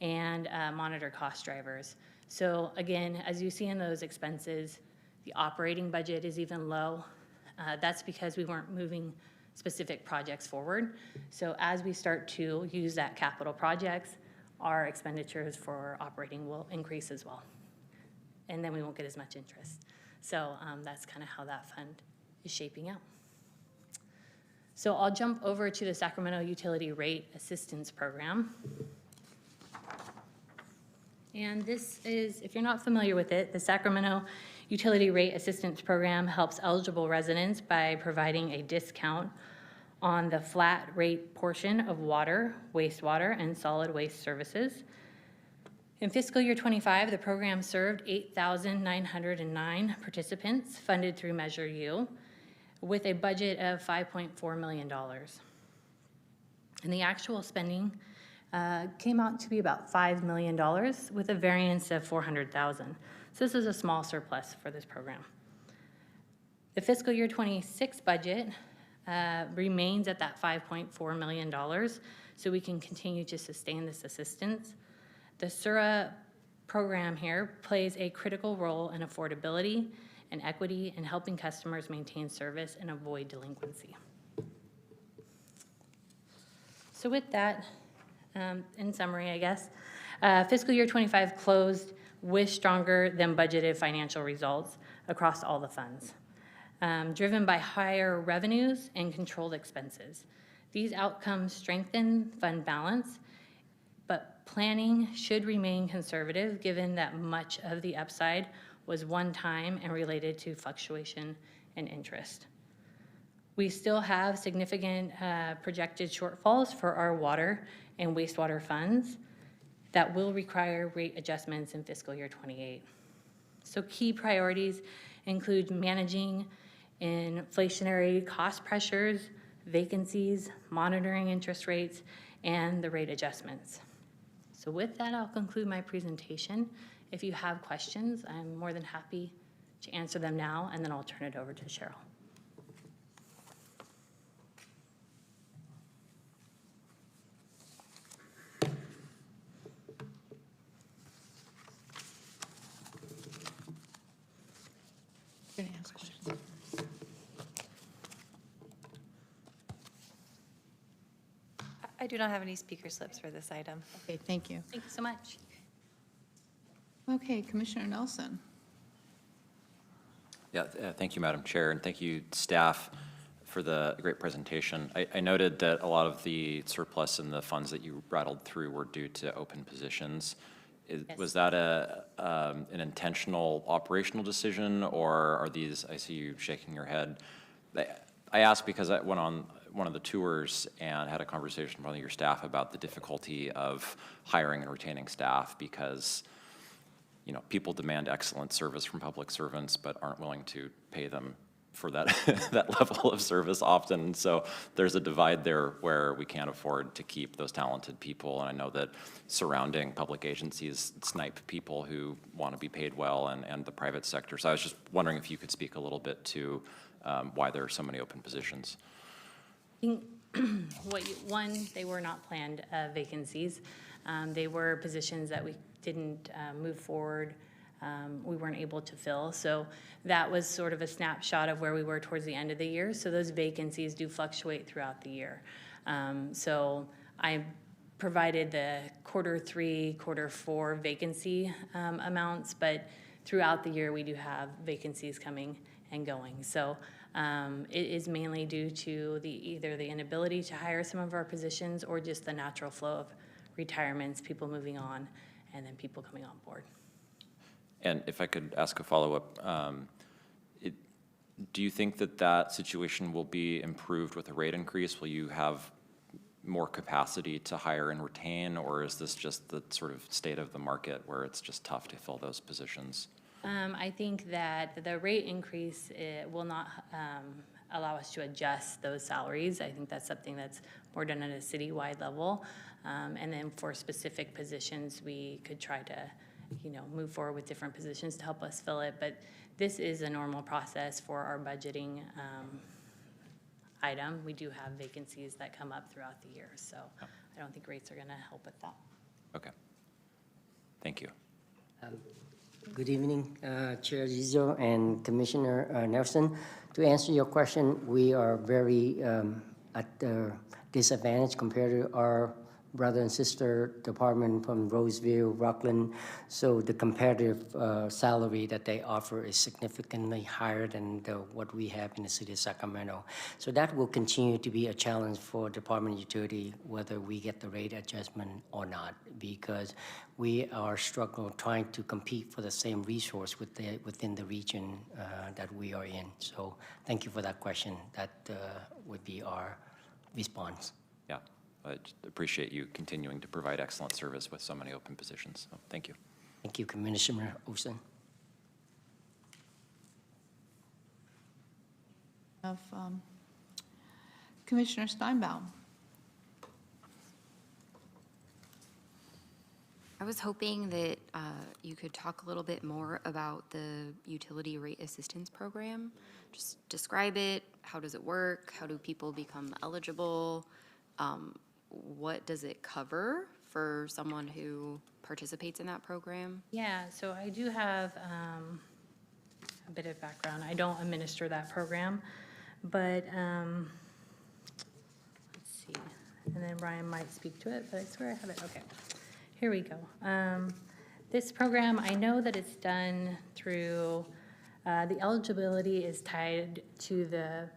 and monitor cost drivers. So again, as you see in those expenses, the operating budget is even low. That's because we weren't moving specific projects forward. So as we start to use that capital projects, our expenditures for operating will increase as well. And then we won't get as much interest. So that's kind of how that fund is shaping out. So I'll jump over to the Sacramento Utility Rate Assistance Program. And this is, if you're not familiar with it, the Sacramento Utility Rate Assistance Program helps eligible residents by providing a discount on the flat rate portion of water, wastewater, and solid waste services. In fiscal year 25, the program served 8,909 participants funded through Measure U with a budget of $5.4 million. And the actual spending came out to be about $5 million with a variance of $400,000. So this is a small surplus for this program. The fiscal year 26 budget remains at that $5.4 million, so we can continue to sustain this assistance. The SURA program here plays a critical role in affordability and equity in helping customers maintain service and avoid delinquency. So with that, In summary, I guess, fiscal year '25 closed with stronger than budgeted financial results across all the funds, driven by higher revenues and controlled expenses. These outcomes strengthen fund balance, but planning should remain conservative given that much of the upside was one-time and related to fluctuation in interest. We still have significant projected shortfalls for our water and wastewater funds that will require rate adjustments in fiscal year '28. So key priorities include managing inflationary cost pressures, vacancies, monitoring interest rates, and the rate adjustments. So with that, I'll conclude my presentation. If you have questions, I'm more than happy to answer them now, and then I'll turn it over to Cheryl. You're gonna ask questions. I do not have any speaker slips for this item. Okay, thank you. Thank you so much. Okay, Commissioner Nelson. Yeah, thank you, Madam Chair, and thank you, staff, for the great presentation. I noted that a lot of the surplus in the funds that you rattled through were due to open positions. Yes. Was that an intentional operational decision, or are these, I see you shaking your head. I asked because I went on one of the tours and had a conversation with one of your staff about the difficulty of hiring and retaining staff because, you know, people demand excellent service from public servants but aren't willing to pay them for that that level of service often. So there's a divide there where we can't afford to keep those talented people. And I know that surrounding public agencies snipe people who want to be paid well and the private sector. So I was just wondering if you could speak a little bit to why there are so many open positions. One, they were not planned vacancies. They were positions that we didn't move forward. We weren't able to fill. So that was sort of a snapshot of where we were towards the end of the year. So those vacancies do fluctuate throughout the year. So I provided the Q3, Q4 vacancy amounts, but throughout the year we do have vacancies coming and going. So it is mainly due to either the inability to hire some of our positions or just the natural flow of retirements, people moving on, and then people coming on board. And if I could ask a follow-up, do you think that that situation will be improved with a rate increase? Will you have more capacity to hire and retain, or is this just the sort of state of the market where it's just tough to fill those positions? I think that the rate increase will not allow us to adjust those salaries. I think that's something that's more done at a citywide level. And then for specific positions, we could try to, move forward with different positions to help us fill it. But this is a normal process for our budgeting item. We do have vacancies that come up throughout the year. So I don't think rates are going to help with that. Okay. Thank you. Good evening, Chair Zizzo and Commissioner Nelson. To answer your question, we are very at a disadvantage compared to our brother and sister department from Roseville, Rockland. So the comparative salary that they offer is significantly higher than what we have in the city of Sacramento. So that will continue to be a challenge for Department of Utility, whether we get the rate adjustment or not, because we are struggling trying to compete for the same resource within the region that we are in. So thank you for that question. That would be our response. Yeah, I appreciate you continuing to provide excellent service with so many open positions. So thank you. Thank you, Commissioner Olson. Of Commissioner Steinbaum. I was hoping that you could talk a little bit more about the utility rate assistance program. Just describe it. How does it work? How do people become eligible? What does it cover for someone who participates in that program? Yeah, so I do have a bit of background. I don't administer that program, but let's see. and then Brian might speak to it, but I swear I have it, okay. Here we go. This program, I know that it's done through, the eligibility is tied to the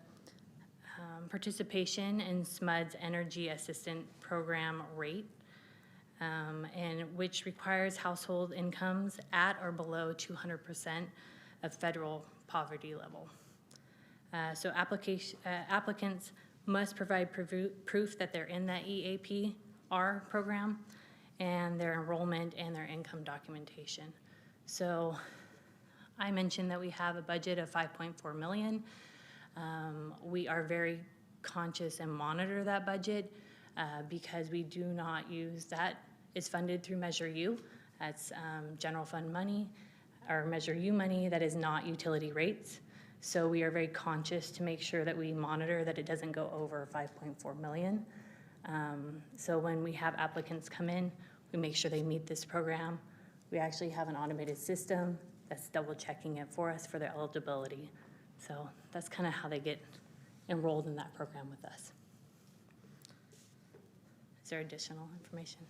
participation in SMUD's Energy Assistant Program rate, and which requires household incomes at or below 200% of federal poverty level. So applicants must provide proof that they're in that EAPR program and their enrollment and their income documentation. So I mentioned that we have a budget of 5.4 million. We are very conscious and monitor that budget because we do not use that. It's funded through Measure U. That's general fund money, or Measure U money that is not utility rates. So we are very conscious to make sure that we monitor that it doesn't go over 5.4 million. So when we have applicants come in, we make sure they meet this program. We actually have an automated system that's double checking it for us for their eligibility. So that's kind of how they get enrolled in that program with us. Is there additional information?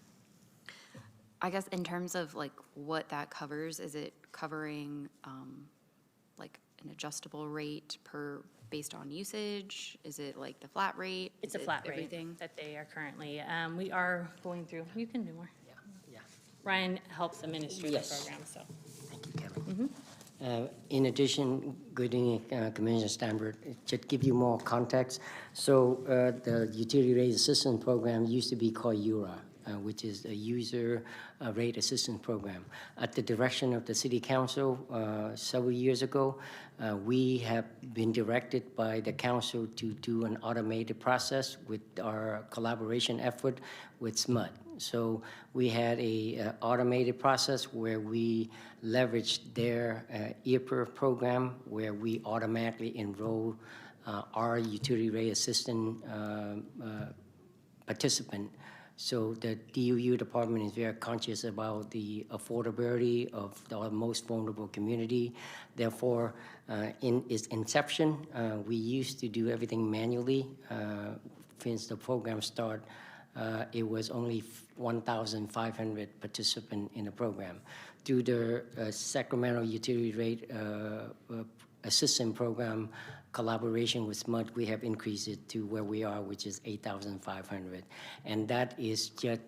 I guess in terms of like what that covers, is it covering like an adjustable rate based on usage? Is it like the flat rate? It's Is a it flat everything? rate that they are currently, we are going through, you can do more. Yeah. Ryan helps administer the Yes. program, so. Thank you, Kelly. In addition, good evening, Commissioner Stanford, to give you more context, so the Utility Rate Assistance Program used to be called URA, which is a User Rate Assistance Program. At the direction of the City Council several years ago, we have been directed by the Council to do an automated process with our collaboration effort with SMUD. So we had a automated process where we leveraged their EAPR program, where we automatically enroll our utility rate assistant participant. So the DUU department is very conscious about the affordability of the most vulnerable community. Therefore, in its inception, we used to do everything manually. Since the program started, it was only 1,500 participants in the program. Through the Sacramento Utility Rate Assistance Program collaboration with SMUD, we have increased it to where we are, which is 8,500. And that is just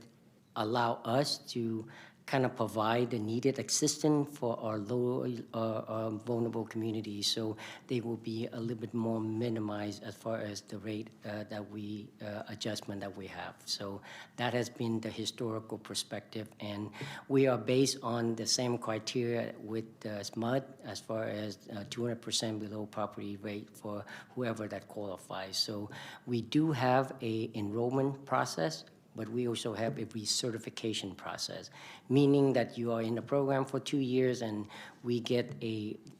allow us to kind of provide the needed assistance for our low vulnerable communities, so they will be a little bit more minimized as far as the rate that we adjustment that we have. So that has been the historical perspective, and we are based on the same criteria with SMUD as far as 200% below property rate for whoever that qualifies. So we do have a enrollment process, but we also have a recertification process, meaning that you are in the program for 2 years and we get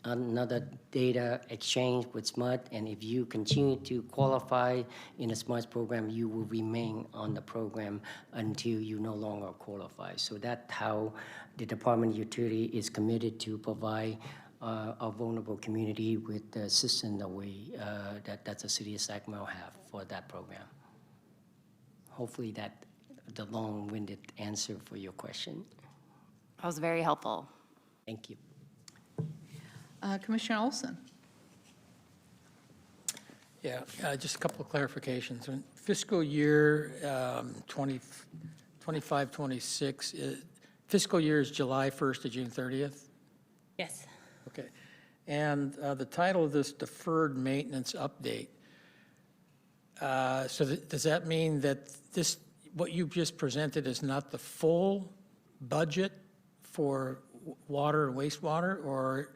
another data exchange with SMUD, and if you continue to qualify in a SMUD program, you will remain on the program until you no longer qualify. So that's how the Department of Utility is committed to provide our vulnerable community with the assistance that the City of Sacramento have for that program. Hopefully that the long-winded answer for your question. That was very helpful. Thank you. Commissioner Olson? Yeah, just a couple of clarifications. When fiscal year 25, 26, fiscal year is July 1st to June 30th? Yes. Okay. And the title of this deferred maintenance update, does that mean that what you just presented is not the full budget for water and wastewater, or?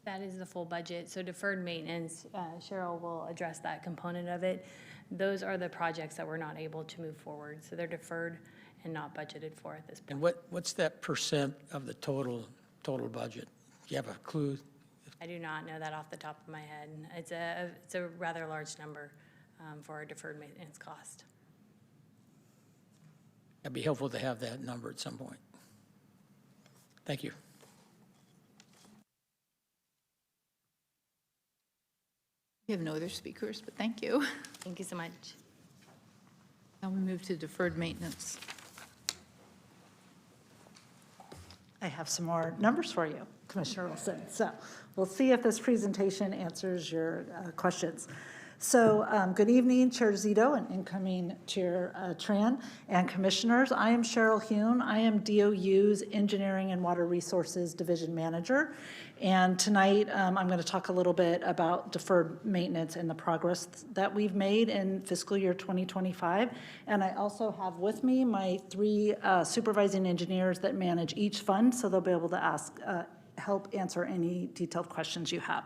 That is the full budget. So deferred maintenance, Cheryl will address that component of it. Those are the projects that we're not able to move forward. So they're deferred and not budgeted for at this point. And what's that percent of the total budget? Do you have a clue? I do not know that off the top of my head. It's a rather large number for our deferred maintenance cost. It'd be helpful to have that number at some point. Thank you. We have no other speakers, but thank you. Thank you so much. Now we move to deferred maintenance. I have some more numbers for you, Commissioner Wilson. So we'll see if this presentation answers your questions. So good evening, Chair Zito and incoming Chair Tran and Commissioners. I am Cheryl Hune. I am DOU's Engineering and Water Resources Division Manager. And tonight I'm going to talk a little bit about deferred maintenance and the progress that we've made in fiscal year 2025. And I also have with me my 3 supervising engineers that manage each fund, so they'll be able to help answer any detailed questions you have.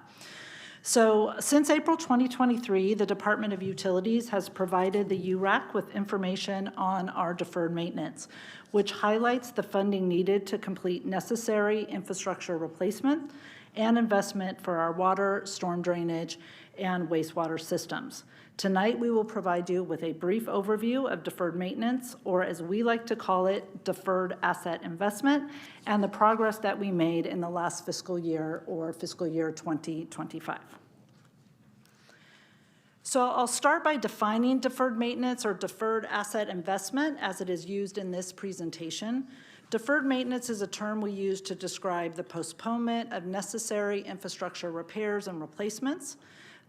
So since April 2023, the Department of Utilities has provided the URAC with information on our deferred maintenance, which highlights the funding needed to complete necessary infrastructure replacement and investment for our water, storm drainage, and wastewater systems. Tonight, we will provide you with a brief overview of deferred maintenance, or as we like to call it, deferred asset investment, and the progress that we made in the last fiscal year, or fiscal year 2025. So I'll start by defining deferred maintenance or deferred asset investment as it is used in this presentation. Deferred maintenance is a term we use to describe the postponement of necessary infrastructure repairs and replacements.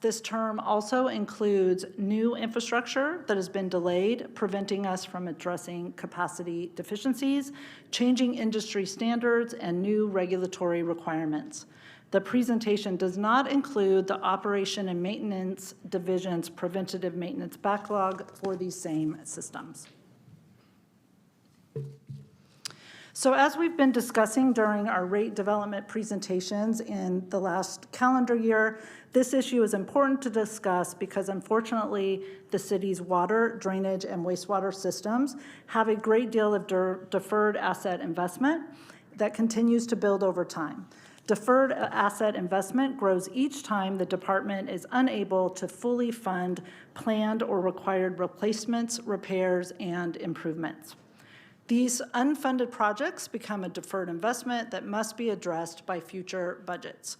This term also includes new infrastructure that has been delayed, preventing us from addressing capacity deficiencies, changing industry standards, and new regulatory requirements. The presentation does not include the Operation and Maintenance Division's preventative maintenance backlog for these same systems. So as we've been discussing during our rate development presentations in the last calendar year, this issue is important to discuss because unfortunately the city's water, drainage, and wastewater systems have a great deal of deferred asset investment that continues to build over time. Deferred asset investment grows each time the department is unable to fully fund planned or required replacements, repairs, and improvements. These unfunded projects become a deferred investment that must be addressed by future budgets.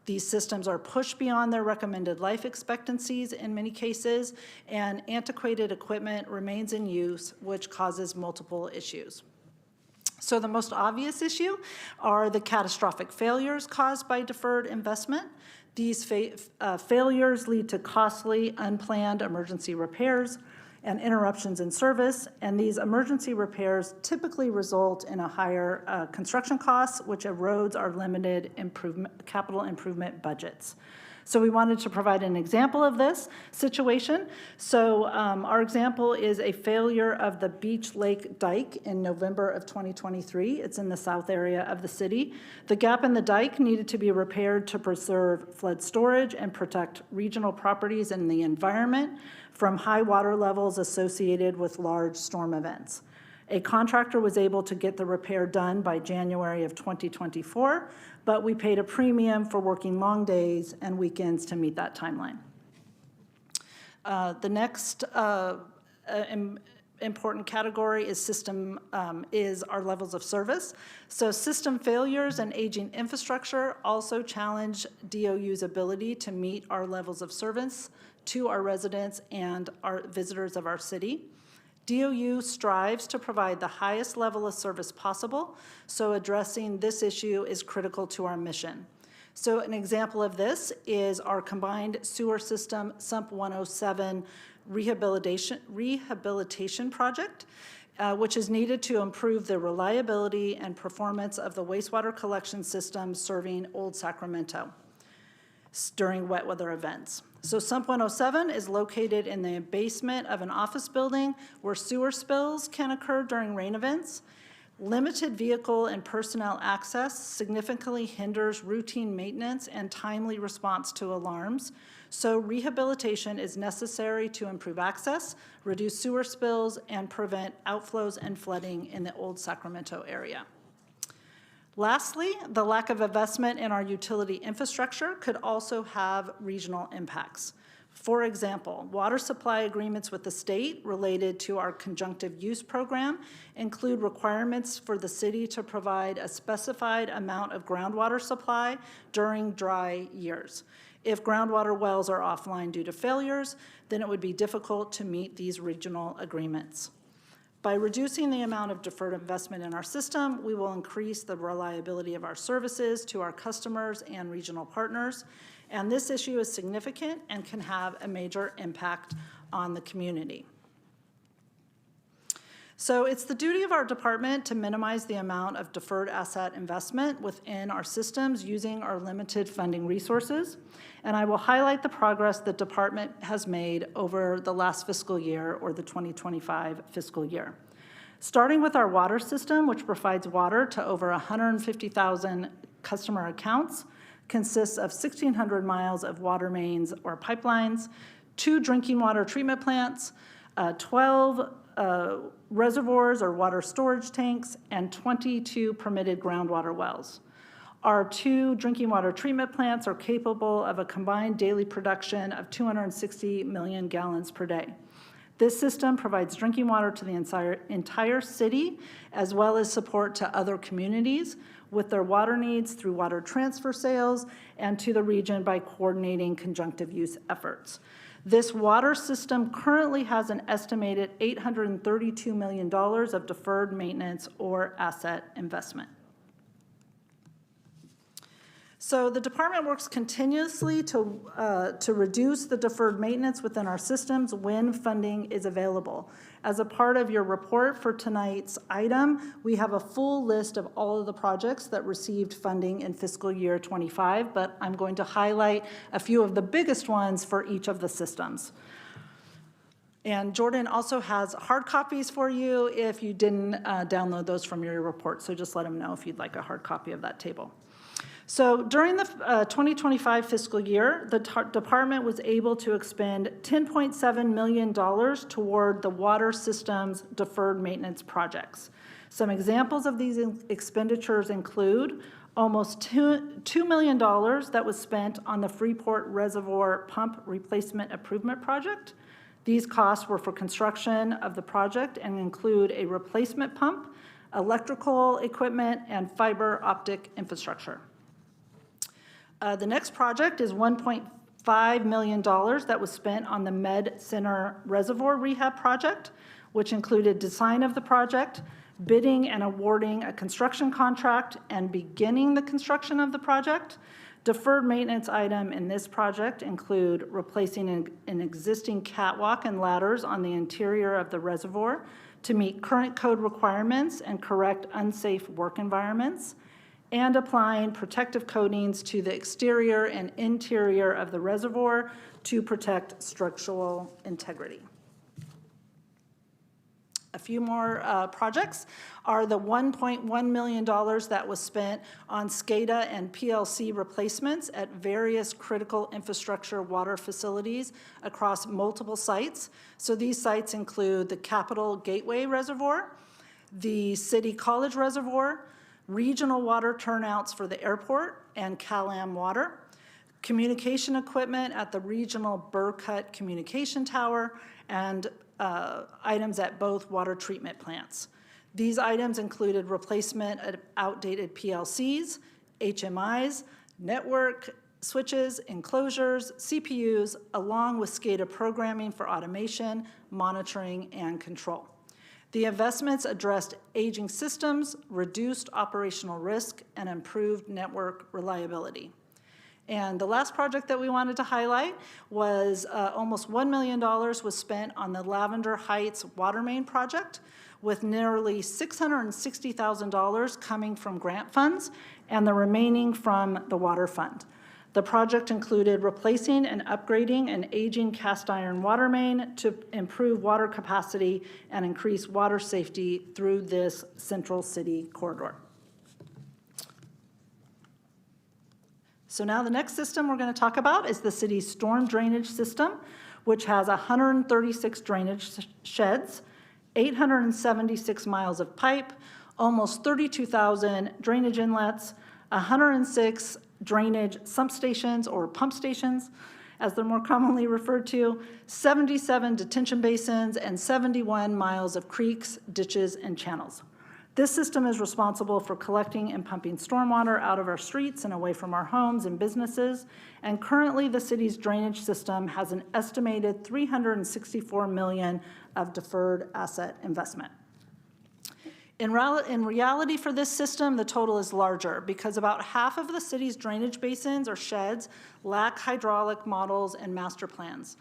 These systems are pushed beyond their recommended life expectancies in many cases, and antiquated equipment remains in use, which causes multiple issues. So the most obvious issue are the catastrophic failures caused by deferred investment. These failures lead to costly, unplanned emergency repairs and interruptions in service, and these emergency repairs typically result in a higher construction costs, which erodes our limited capital improvement budgets. So we wanted to provide an example of this situation. So our example is a failure of the Beach Lake Dike in November of 2023. It's in the south area of the city. The gap in the dike needed to be repaired to preserve flood storage and protect regional properties and the environment from high water levels associated with large storm events. A contractor was able to get the repair done by January of 2024, but we paid a premium for working long days and weekends to meet that timeline. The next important category is our levels of service. So system failures and aging infrastructure also challenge DOU's ability to meet our levels of service to our residents and our visitors of our city. DOU strives to provide the highest level of service possible, so addressing this issue is critical to our mission. So an example of this is our combined sewer system Sump 107 rehabilitation project, which is needed to improve the reliability and performance of the wastewater collection system serving Old Sacramento during wet weather events. So Sump 107 is located in the basement of an office building where sewer spills can occur during rain events. Limited vehicle and personnel access significantly hinders routine maintenance and timely response to alarms. So rehabilitation is necessary to improve access, reduce sewer spills, and prevent outflows and flooding in the Old Sacramento area. Lastly, the lack of investment in our utility infrastructure could also have regional impacts. For example, water supply agreements with the state related to our conjunctive use program include requirements for the city to provide a specified amount of groundwater supply during dry years. If groundwater wells are offline due to failures, then it would be difficult to meet these regional agreements. By reducing the amount of deferred investment in our system, we will increase the reliability of our services to our customers and regional partners. And this issue is significant and can have a major impact on the community. So it's the duty of our department to minimize the amount of deferred asset investment within our systems using our limited funding resources. And I will highlight the progress the department has made over the last fiscal year, or the 2025 fiscal year. Starting with our water system, which provides water to over 150,000 customer accounts, consists of 1,600 miles of water mains or pipelines, 2 drinking water treatment plants, 12 reservoirs or water storage tanks, and 22 permitted groundwater wells. Our 2 drinking water treatment plants are capable of a combined daily production of 260 million gallons per day. This system provides drinking water to the entire city, as well as support to other communities with their water needs through water transfer sales, and to the region by coordinating conjunctive use efforts. This water system currently has an estimated $832 million of deferred maintenance or asset investment. So the department works continuously to reduce the deferred maintenance within our systems when funding is available. As a part of your report for tonight's item, we have a full list of all of the projects that received funding in fiscal year 25, but I'm going to highlight a few of the biggest ones for each of the systems. And Jordan also has hard copies for you if you didn't download those from your report, so just let him know if you'd like a hard copy of that table. So during the 2025 fiscal year, the department was able to expend $10.7 million toward the water system's deferred maintenance projects. Some examples of these expenditures include almost $2 million that was spent on the Freeport Reservoir Pump Replacement Improvement Project. These costs were for construction of the project and include a replacement pump, electrical equipment, and fiber optic infrastructure. The next project is $1.5 million that was spent on the Med Center Reservoir Rehab Project, which included design of the project, bidding and awarding a construction contract, and beginning the construction of the project. Deferred maintenance item in this project include replacing an existing catwalk and ladders on the interior of the reservoir to meet current code requirements and correct unsafe work environments, and applying protective coatings to the exterior and interior of the reservoir to protect structural integrity. A few more projects are the $1.1 million that was spent on SCADA and PLC replacements at various critical infrastructure water facilities across multiple sites. So these sites include the Capitol Gateway Reservoir, the City College Reservoir, regional water turnouts for the airport and Cal-Am Water, communication equipment at the regional Burcutt Communication Tower, and items at both water treatment plants. These items included replacement of outdated PLCs, HMIs, network switches, enclosures, CPUs, along with SCADA programming for automation, monitoring, and control. The investments addressed aging systems, reduced operational risk, and improved network reliability. And the last project that we wanted to highlight was almost $1 million was spent on the Lavender Heights Water Main Project, with nearly $660,000 coming from grant funds and the remaining from the Water Fund. The project included replacing and upgrading an aging cast iron water main to improve water capacity and increase water safety through this central city corridor. So now the next system we're going to talk about is the city's storm drainage system, which has 136 drainage sheds, 876 miles of pipe, almost 32,000 drainage inlets, 106 drainage sump stations or pump stations, as they're more commonly referred to, 77 detention basins, and 71 miles of creeks, ditches, and channels. This system is responsible for collecting and pumping stormwater out of our streets and away from our homes and businesses. And currently, the city's drainage system has an estimated $364 million of deferred asset investment. In reality for this system, the total is larger because about half of the city's drainage basins or sheds lack hydraulic models and master plans.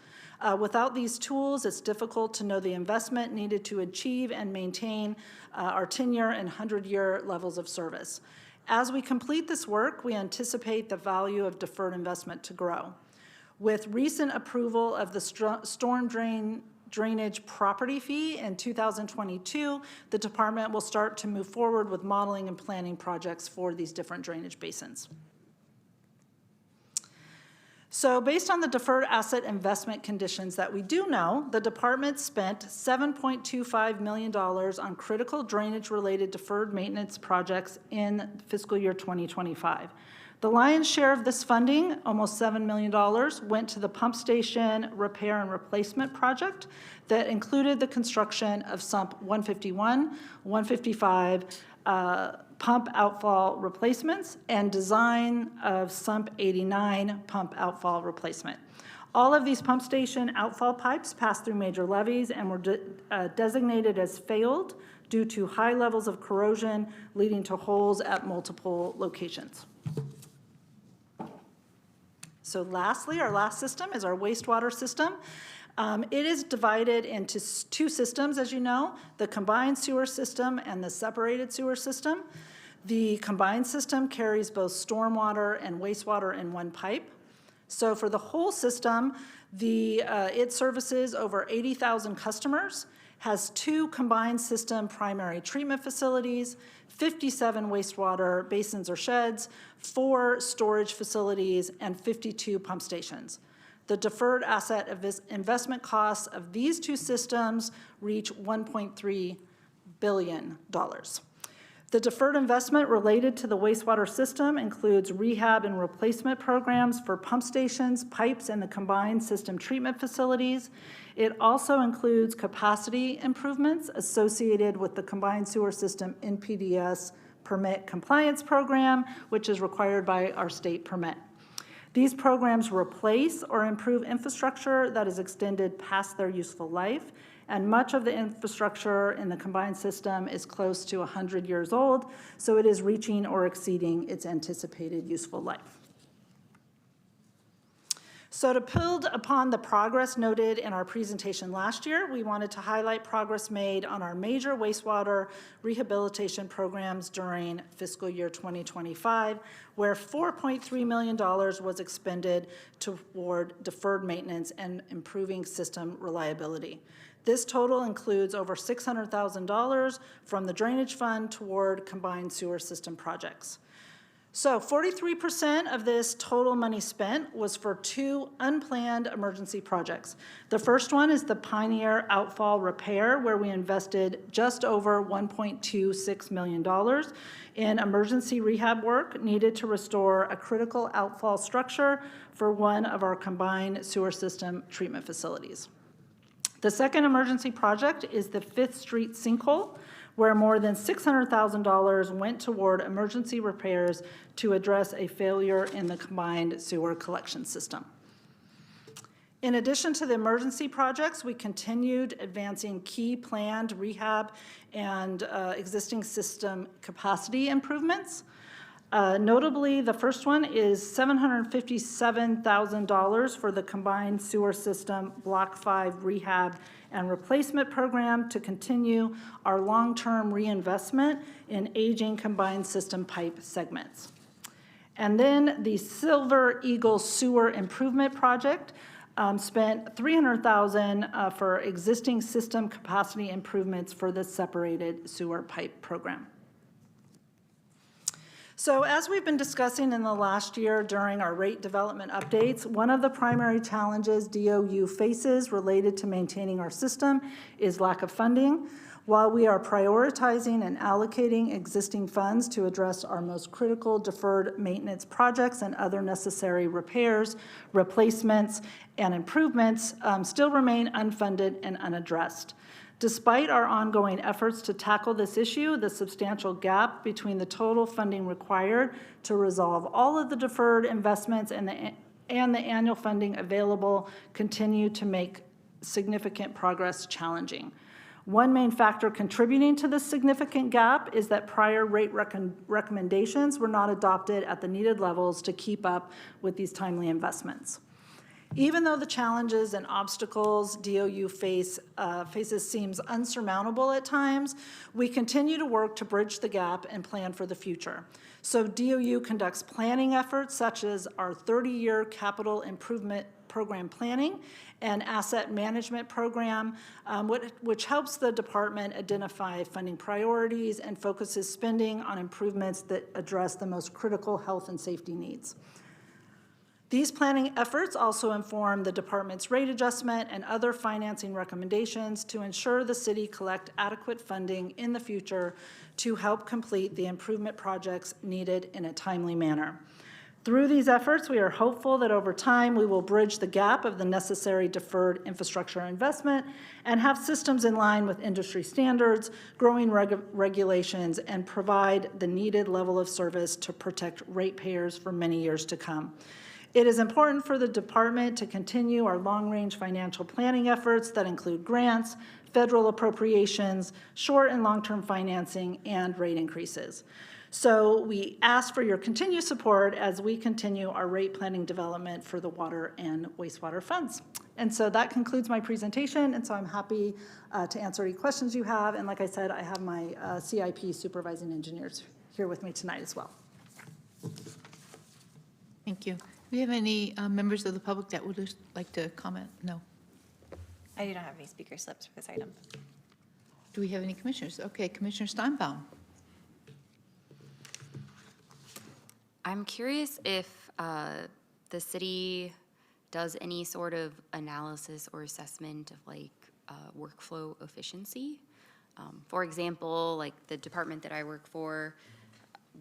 Without these tools, it's difficult to know the investment needed to achieve and maintain our 10-year and 100-year levels of service. As we complete this work, we anticipate the value of deferred investment to grow. With recent approval of the storm drainage property fee in 2022, the department will start to move forward with modeling and planning projects for these different drainage basins. So based on the deferred asset investment conditions that we do know, the department spent $7.25 million on critical drainage-related deferred maintenance projects in fiscal year 2025. The lion's share of this funding, almost $7 million, went to the pump station repair and replacement project that included the construction of sump 151, 155, pump outfall replacements, and design of sump 89 pump outfall replacement. All of these pump station outfall pipes passed through major levees and were designated as failed due to high levels of corrosion, leading to holes at multiple locations. So lastly, our last system is our wastewater system. It is divided into two systems, as you know, the combined sewer system and the separated sewer system. The combined system carries both stormwater and wastewater in one pipe. So for the whole system, it services over 80,000 customers, has 2 combined system primary treatment facilities, 57 wastewater basins or sheds, 4 storage facilities, and 52 pump stations. The deferred asset investment costs of these 2 systems reach $1.3 billion. The deferred investment related to the wastewater system includes rehab and replacement programs for pump stations, pipes, and the combined system treatment facilities. It also includes capacity improvements associated with the combined sewer system NPDES permit compliance program, which is required by our state permit. These programs replace or improve infrastructure that is extended past their useful life, and much of the infrastructure in the combined system is close to 100 years old, so it is reaching or exceeding its anticipated useful life. So to build upon the progress noted in our presentation last year, we wanted to highlight progress made on our major wastewater rehabilitation programs during fiscal year 2025, where $4.3 million was expended toward deferred maintenance and improving system reliability. This total includes over $600,000 from the drainage fund toward combined sewer system projects. So 43% of this total money spent was for 2 unplanned emergency projects. The first one is the Pioneer Outfall Repair, where we invested just over $1.26 million in emergency rehab work needed to restore a critical outfall structure for one of our combined sewer system treatment facilities. The second emergency project is the 5th Street sinkhole, where more than $600,000 went toward emergency repairs to address a failure in the combined sewer collection system. In addition to the emergency projects, we continued advancing key planned rehab and existing system capacity improvements. Notably, the first one is $757,000 for the combined sewer system Block 5 rehab and replacement program to continue our long-term reinvestment in aging combined system pipe segments. And then the Silver Eagle Sewer Improvement Project spent $300,000 for existing system capacity improvements for the separated sewer pipe program. So as we've been discussing in the last year during our rate development updates, one of the primary challenges DOU faces related to maintaining our system is lack of funding. While we are prioritizing and allocating existing funds to address our most critical deferred maintenance projects and other necessary repairs, replacements, and improvements still remain unfunded and unaddressed. Despite our ongoing efforts to tackle this issue, the substantial gap between the total funding required to resolve all of the deferred investments and the annual funding available continue to make significant progress challenging. One main factor contributing to this significant gap is that prior rate recommendations were not adopted at the needed levels to keep up with these timely investments. Even though the challenges and obstacles DOU faces seems unsurmountable at times, we continue to work to bridge the gap and plan for the future. So DOU conducts planning efforts such as our 30-year capital improvement program planning and asset management program, which helps the department identify funding priorities and focuses spending on improvements that address the most critical health and safety needs. These planning efforts also inform the department's rate adjustment and other financing recommendations to ensure the city collect adequate funding in the future to help complete the improvement projects needed in a timely manner. Through these efforts, we are hopeful that over time we will bridge the gap of the necessary deferred infrastructure investment and have systems in line with industry standards, growing regulations, and provide the needed level of service to protect ratepayers for many years to come. It is important for the department to continue our long-range financial planning efforts that include grants, federal appropriations, short and long-term financing, and rate increases. So we ask for your continued support as we continue our rate planning development for the water and wastewater funds. And so that concludes my presentation, and so I'm happy to answer any questions you have. And like I said, I have my CIP supervising engineers here with me tonight as well. Thank you. Do we have any members of the public that would like to comment? No. I do not have any speaker slips for this item. Do we have any commissioners? Okay, Commissioner Steinbaum. I'm curious if the city does any sort of analysis or assessment of like workflow efficiency. For example, like the department that I work for,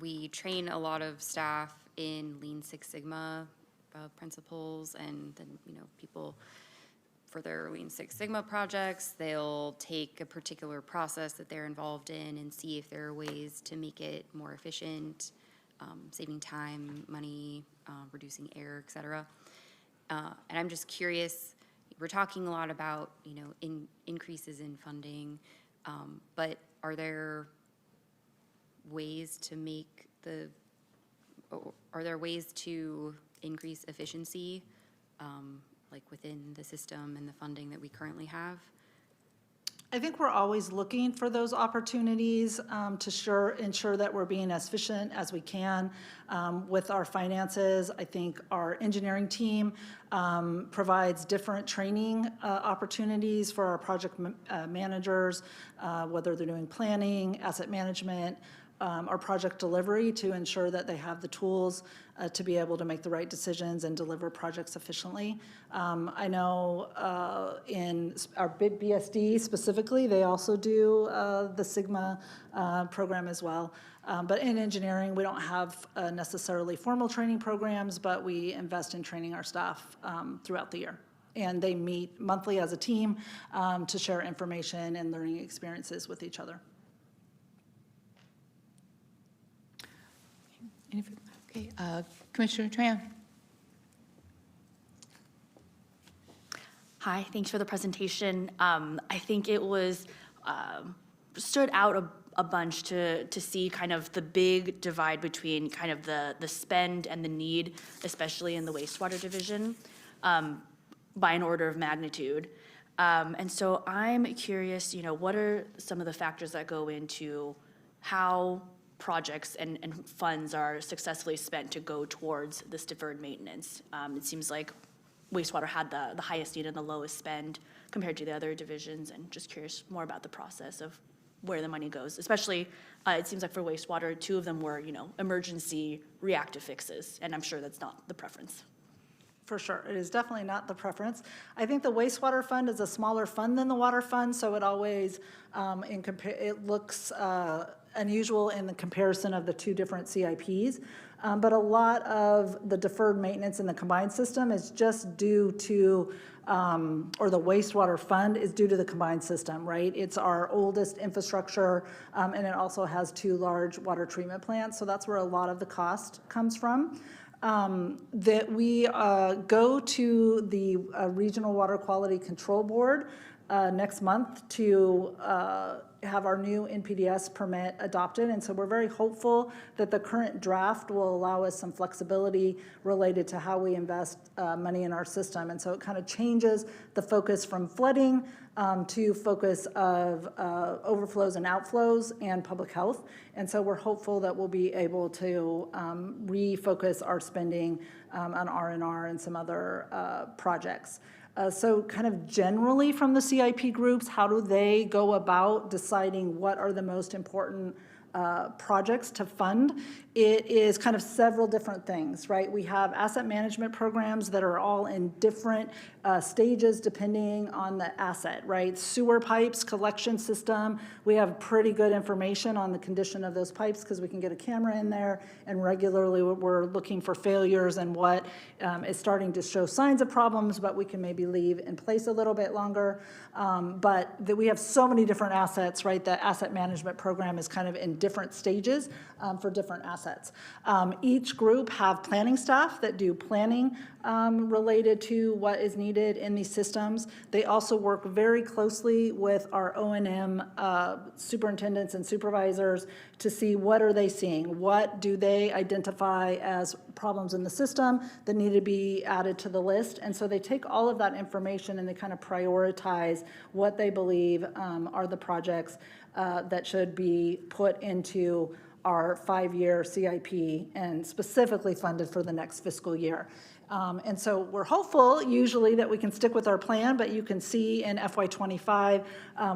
we train a lot of staff in Lean Six Sigma principles, and then, you know, people for their Lean Six Sigma projects, they'll take a particular process that they're involved in and see if there are ways to make it more efficient, saving time, money, reducing error, et cetera. And I'm just curious, we're talking a lot about, you know, increases in funding, but are there ways to increase efficiency, like within the system and the funding that we currently have? I think we're always looking for those opportunities to ensure that we're being as efficient as we can with our finances. I think our engineering team provides different training opportunities for our project managers, whether they're doing planning, asset management, our project delivery, to ensure that they have the tools to be able to make the right decisions and deliver projects efficiently. I know in our BSD specifically, they also do the Sigma program as well. But in engineering, we don't have necessarily formal training programs, but we invest in training our staff throughout the year. And they meet monthly as a team to share information and learning experiences with each other. Okay, Commissioner Tran. Hi, thanks for the presentation. I think it was stood out a bunch to see kind of the big divide between kind of the spend and the need, especially in the wastewater division, by an order of magnitude. And so I'm curious, you know, what are some of the factors that go into how projects and funds are successfully spent to go towards this deferred maintenance? It seems like wastewater had the highest need and the lowest spend compared to the other divisions, and just curious more about the process of where the money goes. Especially, it seems like for wastewater, 2 of them were, you know, emergency reactive fixes, and I'm sure that's not the preference. For sure, it is definitely not the preference. I think the wastewater fund is a smaller fund than the water fund, so it always, it looks unusual in the comparison of the two different CIPs. But a lot of the deferred maintenance in the combined system is just due to, or the wastewater fund is due to the combined system, right? It's our oldest infrastructure, and it also has 2 large water treatment plants, so that's where a lot of the cost comes from. That we go to the Regional Water Quality Control Board next month to have our new NPDES permit adopted. And so we're very hopeful that the current draft will allow us some flexibility related to how we invest money in our system. And so it kind of changes the focus from flooding to focus of overflows and outflows and public health. And so we're hopeful that we'll be able to refocus our spending on R&R and some other projects. So kind of generally from the CIP groups, how do they go about deciding what are the most important projects to fund? It is kind of several different things, right? We have asset management programs that are all in different stages depending on the asset, right? Sewer pipes, collection system, we have pretty good information on the condition of those pipes because we can get a camera in there, and regularly we're looking for failures and what is starting to show signs of problems, but we can maybe leave in place a little bit longer. But that we have so many different assets, right? The asset management program is kind of in different stages for different assets. Each group have planning staff that do planning related to what is needed in these systems. They also work very closely with our O&M superintendents and supervisors to see what are they seeing, what do they identify as problems in the system that need to be added to the list. And so they take all of that information and they kind of prioritize what they believe are the projects that should be put into our 5-year CIP and specifically funded for the next fiscal year. And so we're hopeful usually that we can stick with our plan, but you can see in FY25,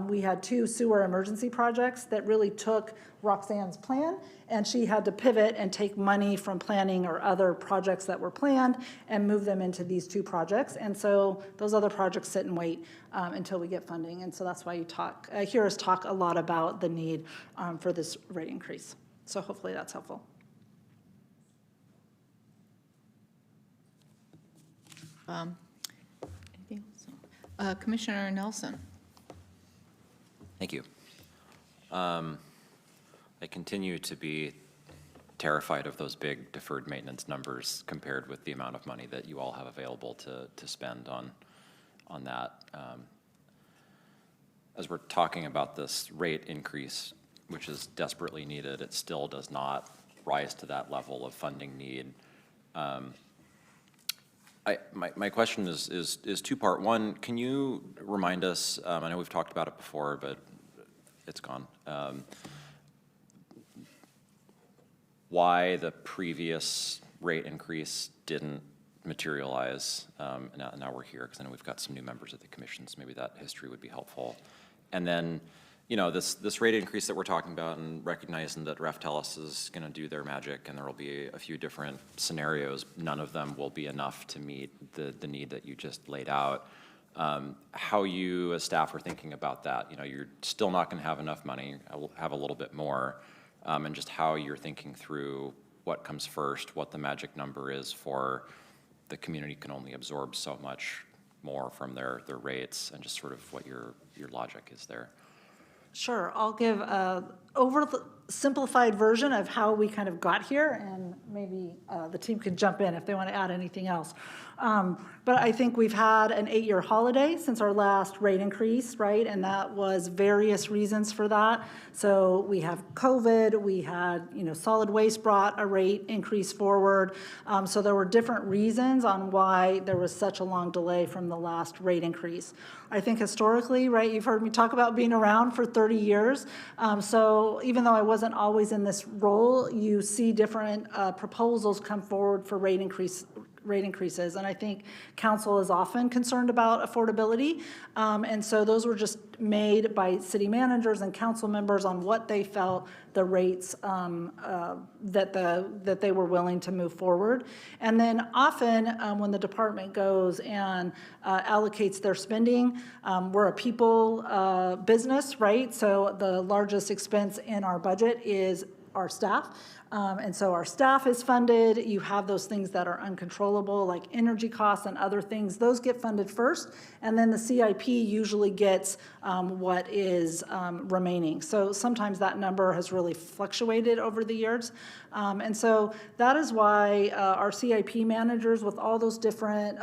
we had 2 sewer emergency projects that really took Roxanne's plan, and she had to pivot and take money from planning or other projects that were planned and move them into these 2 projects. And so those other projects sit and wait until we get funding. And so that's why you hear us talk a lot about the need for this rate increase. So hopefully that's helpful. Anything else? Commissioner Nelson. Thank you. I continue to be terrified of those big deferred maintenance numbers compared with the amount of money that you all have available to spend on that. As we're talking about this rate increase, which is desperately needed, it still does not rise to that level of funding need. My question is 2-part. One, can you remind us, I know we've talked about it before, but it's gone, why the previous rate increase didn't materialize? Now we're here, because I know we've got some new members of the commission, so maybe that history would be helpful. And then, you know, this rate increase that we're talking about, and recognizing that Reftelis is going to do their magic and there will be a few different scenarios, none of them will be enough to meet the need that you just laid out. How you as staff are thinking about that? You know, you're still not going to have enough money, have a little bit more, and just how you're thinking through what comes first, what the magic number is for the community can only absorb so much more from their rates, and just sort of what your logic is there. Sure, I'll give a oversimplified version of how we kind of got here, and maybe the team could jump in if they want to add anything else. But I think we've had an 8-year holiday since our last rate increase, right? And that was various reasons for that. So we have COVID, we had, solid waste brought a rate increase forward. So there were different reasons on why there was such a long delay from the last rate increase. I think historically, right, you've heard me talk about being around for 30 years. So even though I wasn't always in this role, you see different proposals come forward for rate increase rate increases. And I think council is often concerned about affordability. And so those were just made by city managers and council members on what they felt the rates that they were willing to move forward. And then often when the department goes and allocates their spending, we're a people business, right? So the largest expense in our budget is our staff. And so our staff is funded. You have those things that are uncontrollable, like energy costs and other things. Those get funded first, and then the CIP usually gets what is remaining. So sometimes that number has really fluctuated over the years. And so that is why our CIP managers, with all those different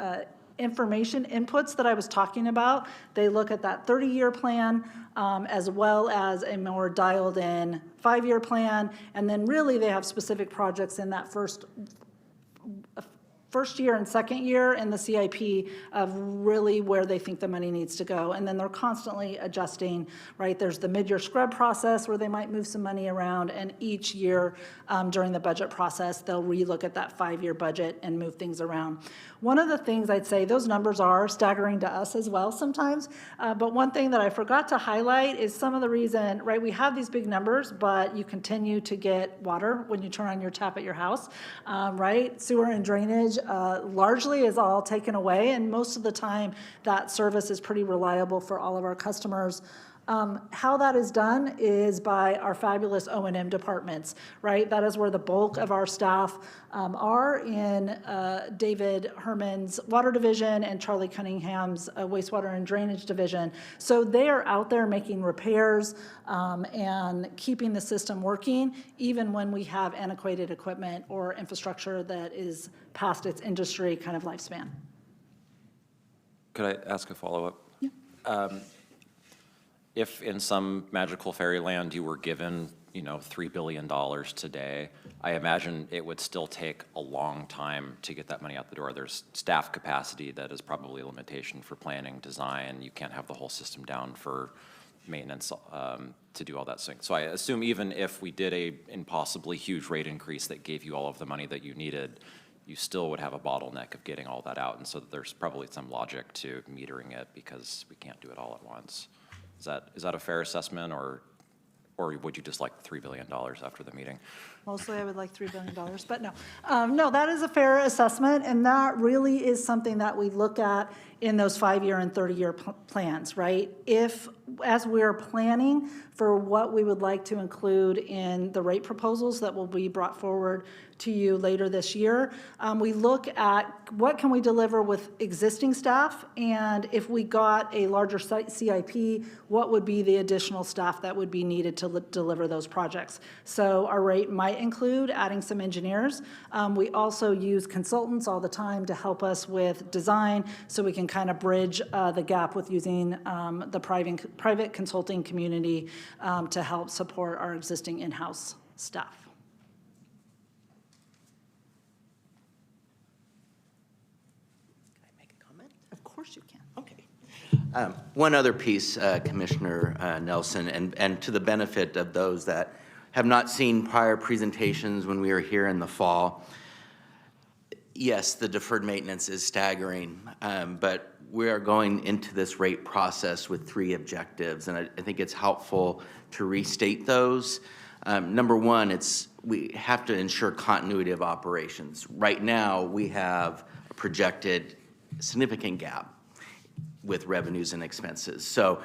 information inputs that I was talking about, they look at that 30-year plan as well as a more dialed in 5-year plan. And then really they have specific projects in that first year and second year in the CIP of really where they think the money needs to go. And then they're constantly adjusting, right? There's the mid-year scrub process where they might move some money around, and each year during the budget process, they'll relook at that 5-year budget and move things around. One of the things I'd say, those numbers are staggering to us as well sometimes, but one thing that I forgot to highlight is some of the reason, right, we have these big numbers, but you continue to get water when you turn on your tap at your house, right? Sewer and drainage largely is all taken away, and most of the time that service is pretty reliable for all of our customers. How that is done is by our fabulous O&M departments, right? That is where the bulk of our staff are in David Herman's Water Division and Charlie Cunningham's Wastewater and Drainage Division. So they are out there making repairs and keeping the system working, even when we have antiquated equipment or infrastructure that is past its industry kind of lifespan. Could I ask a follow-up? Yeah. If in some magical fairyland you were given, $3 billion today, I imagine it would still take a long time to get that money out the door. There's staff capacity that is probably a limitation for planning, design. You can't have the whole system down for maintenance to do all that thing. So I assume even if we did a impossibly huge rate increase that gave you all of the money that you needed, you still would have a bottleneck of getting all that out. And so there's probably some logic to metering it because we can't do it all at once. Is that a fair assessment, or would you just like $3 billion after the meeting? Mostly I would like $3 billion, but no. No, that is a fair assessment, and that really is something that we look at in those 5-year and 30-year plans, right? As we're planning for what we would like to include in the rate proposals that will be brought forward to you later this year, we look at what can we deliver with existing staff, and if we got a larger CIP, what would be the additional staff that would be needed to deliver those projects. So our rate might include adding some engineers. We also use consultants all the time to help us with design, so we can kind of bridge the gap with using the private consulting community to help support our existing in-house staff. Of course you can. Okay. One other piece, Commissioner Nelson, and to the benefit of those that have not seen prior presentations when we were here in the fall, yes, the deferred maintenance is staggering, but we are going into this rate process with 3 objectives, and I think it's helpful to restate those. Number one, we have to ensure continuity of operations. Right now, we have a projected significant gap with revenues and expenses. So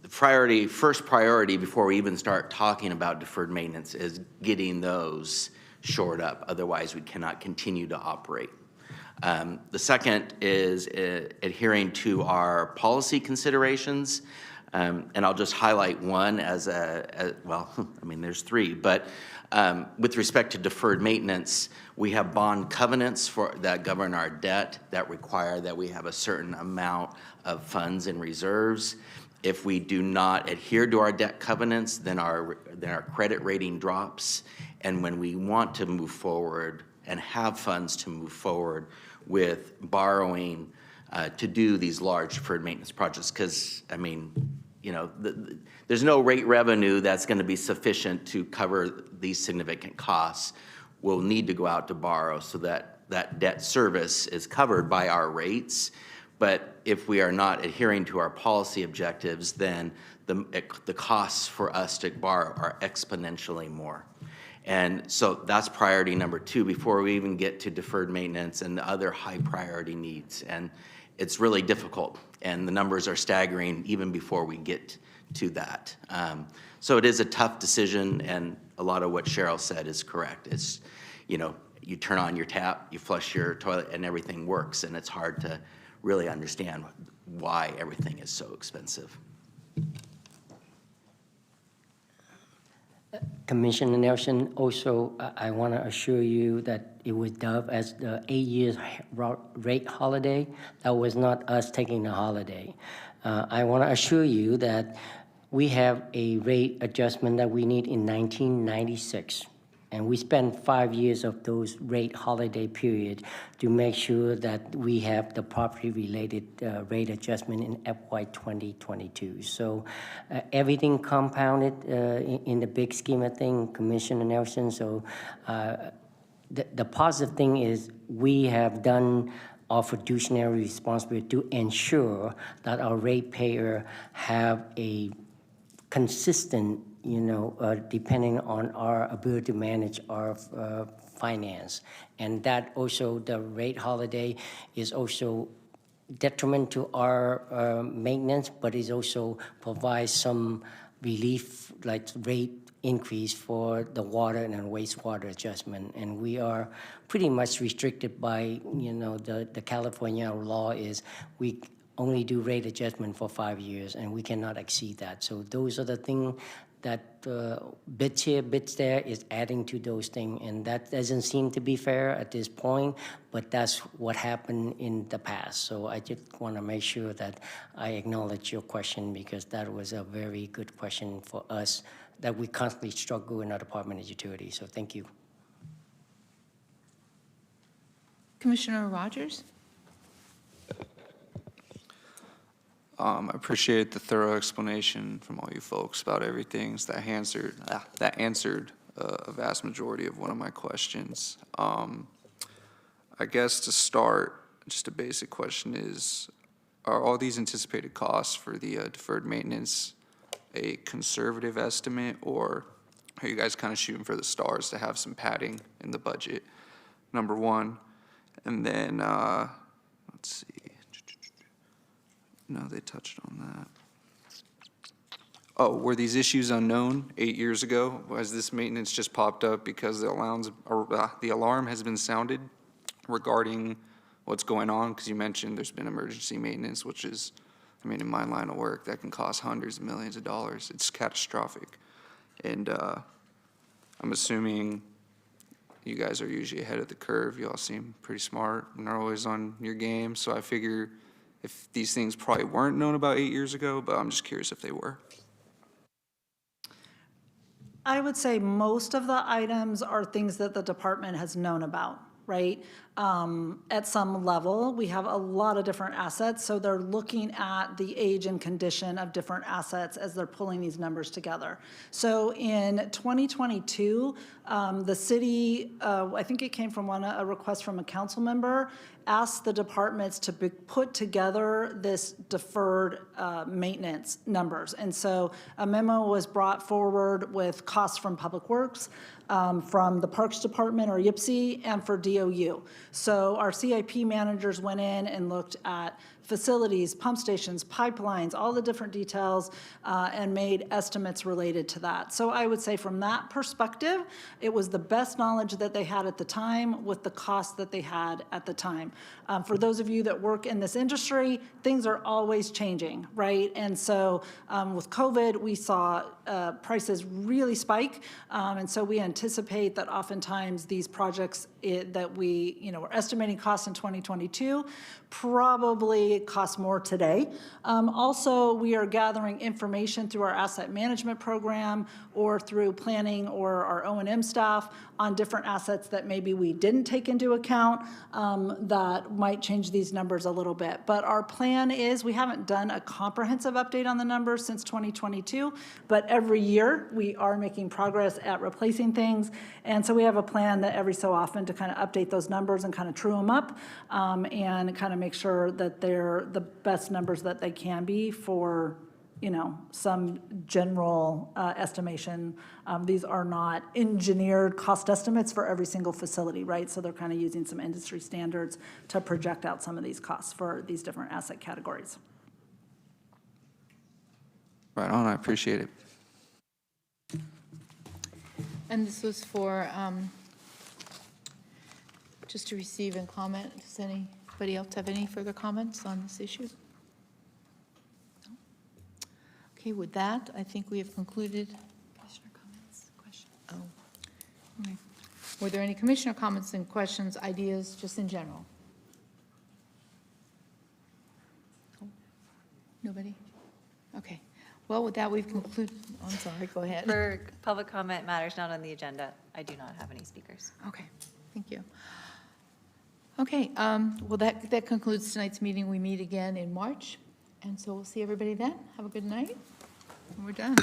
the first priority before we even start talking about deferred maintenance is getting those shored up. Otherwise, we cannot continue to operate. The second is adhering to our policy considerations. And I'll just highlight one there's 3, but with respect to deferred maintenance, we have bond covenants that govern our debt that require that we have a certain amount of funds and reserves. If we do not adhere to our debt covenants, then our credit rating drops. And when we want to move forward and have funds to move forward with borrowing to do these large deferred maintenance projects, because, there's no rate revenue that's going to be sufficient to cover these significant costs. We'll need to go out to borrow so that that debt service is covered by our rates. But if we are not adhering to our policy objectives, then the costs for us to borrow are exponentially more. And so that's priority number 2 before we even get to deferred maintenance and the other high priority needs. And it's really difficult, and the numbers are staggering even before we get to that. So it is a tough decision, and a lot of what Cheryl said is correct. It's, you know, you turn on your tap, you flush your toilet, and everything works, and it's hard to really understand why everything is so expensive. Commissioner Nelson, also, I want to assure you that it was dubbed as the 8 years rate holiday. That was not us taking a holiday. I want to assure you that we have a rate adjustment that we need in 1996. And we spent 5 years of those rate holiday period to make sure that we have the property-related rate adjustment in FY 2022. So everything compounded in the big scheme of things, Commissioner Nelson. So the positive thing is we have done our fiduciary responsibility to ensure that our ratepayer have a consistent, depending on our ability to manage our finance. And that also, the rate holiday is also detriment to our maintenance, but it also provides some relief, like rate increase for the water and wastewater adjustment. And we are pretty much restricted by, the California law is we only do rate adjustment for 5 years, and we cannot exceed that. So those are the things that bits here, bits there is adding to those things, and that doesn't seem to be fair at this point, but that's what happened in the past. So I just want to make sure that I acknowledge your question, because that was a very good question for us that we constantly struggle in our Department of Utility. So thank you. Commissioner Rogers? I appreciate the thorough explanation from all you folks about everything. So that answered a vast majority of one of my questions. I guess to start, just a basic question is, are all these anticipated costs for the deferred maintenance a conservative estimate, or are you guys kind of shooting for the stars to have some padding in the budget? Number one. And then, let's see. No, they touched on that. Oh, were these issues unknown 8 years ago? Has this maintenance just popped up because the alarm has been sounded regarding what's going on? Because you mentioned there's been emergency maintenance, which is, in my line of work, that can cost hundreds of millions of dollars. It's catastrophic. And I'm assuming you guys are usually ahead of the curve. You all seem pretty smart and are always on your game. So I figure if these things probably weren't known about 8 years ago, but I'm just curious if they were. I would say most of the items are things that the department has known about, right? At some level, we have a lot of different assets, so they're looking at the age and condition of different assets as they're pulling these numbers together. So in 2022, the city, I think it came from a request from a council member, asked the departments to put together this deferred maintenance numbers. And so a memo was brought forward with costs from Public Works, from the Parks Department or YPSI, and for DOU. So our CIP managers went in and looked at facilities, pump stations, pipelines, all the different details, and made estimates related to that. So I would say from that perspective, it was the best knowledge that they had at the time with the cost that they had at the time. For those of you that work in this industry, things are always changing, right? And so with COVID, we saw prices really spike, and so we anticipate that oftentimes these projects that we, were estimating costs in 2022 probably cost more today. Also, we are gathering information through our asset management program or through planning or our O&M staff on different assets that maybe we didn't take into account that might change these numbers a little bit. But our plan is, we haven't done a comprehensive update on the numbers since 2022, but every year, we are making progress at replacing things. And so we have a plan that every so often to kind of update those numbers and kind of true them up, and kind of make sure that they're the best numbers that they can be for, you know, some general estimation. These are not engineered cost estimates for every single facility, right? So they're kind of using some industry standards to project out some of these costs for these different asset categories. Right on, I appreciate it. And this was for, just to receive and comment. Does anybody else have any further comments on this issue? No? Okay, with that, I think we have concluded. Commissioner comments, questions? Oh, okay. Were there any commissioner comments and questions, ideas, just in general? Nobody? Okay. Well, with that, we've concluded. I'm sorry, go ahead. For public comment matters not on the agenda, I do not have any speakers. Okay, thank you. Okay, well, that concludes tonight's meeting. We meet again in March, and so we'll see everybody then. Have a good night, and we're done.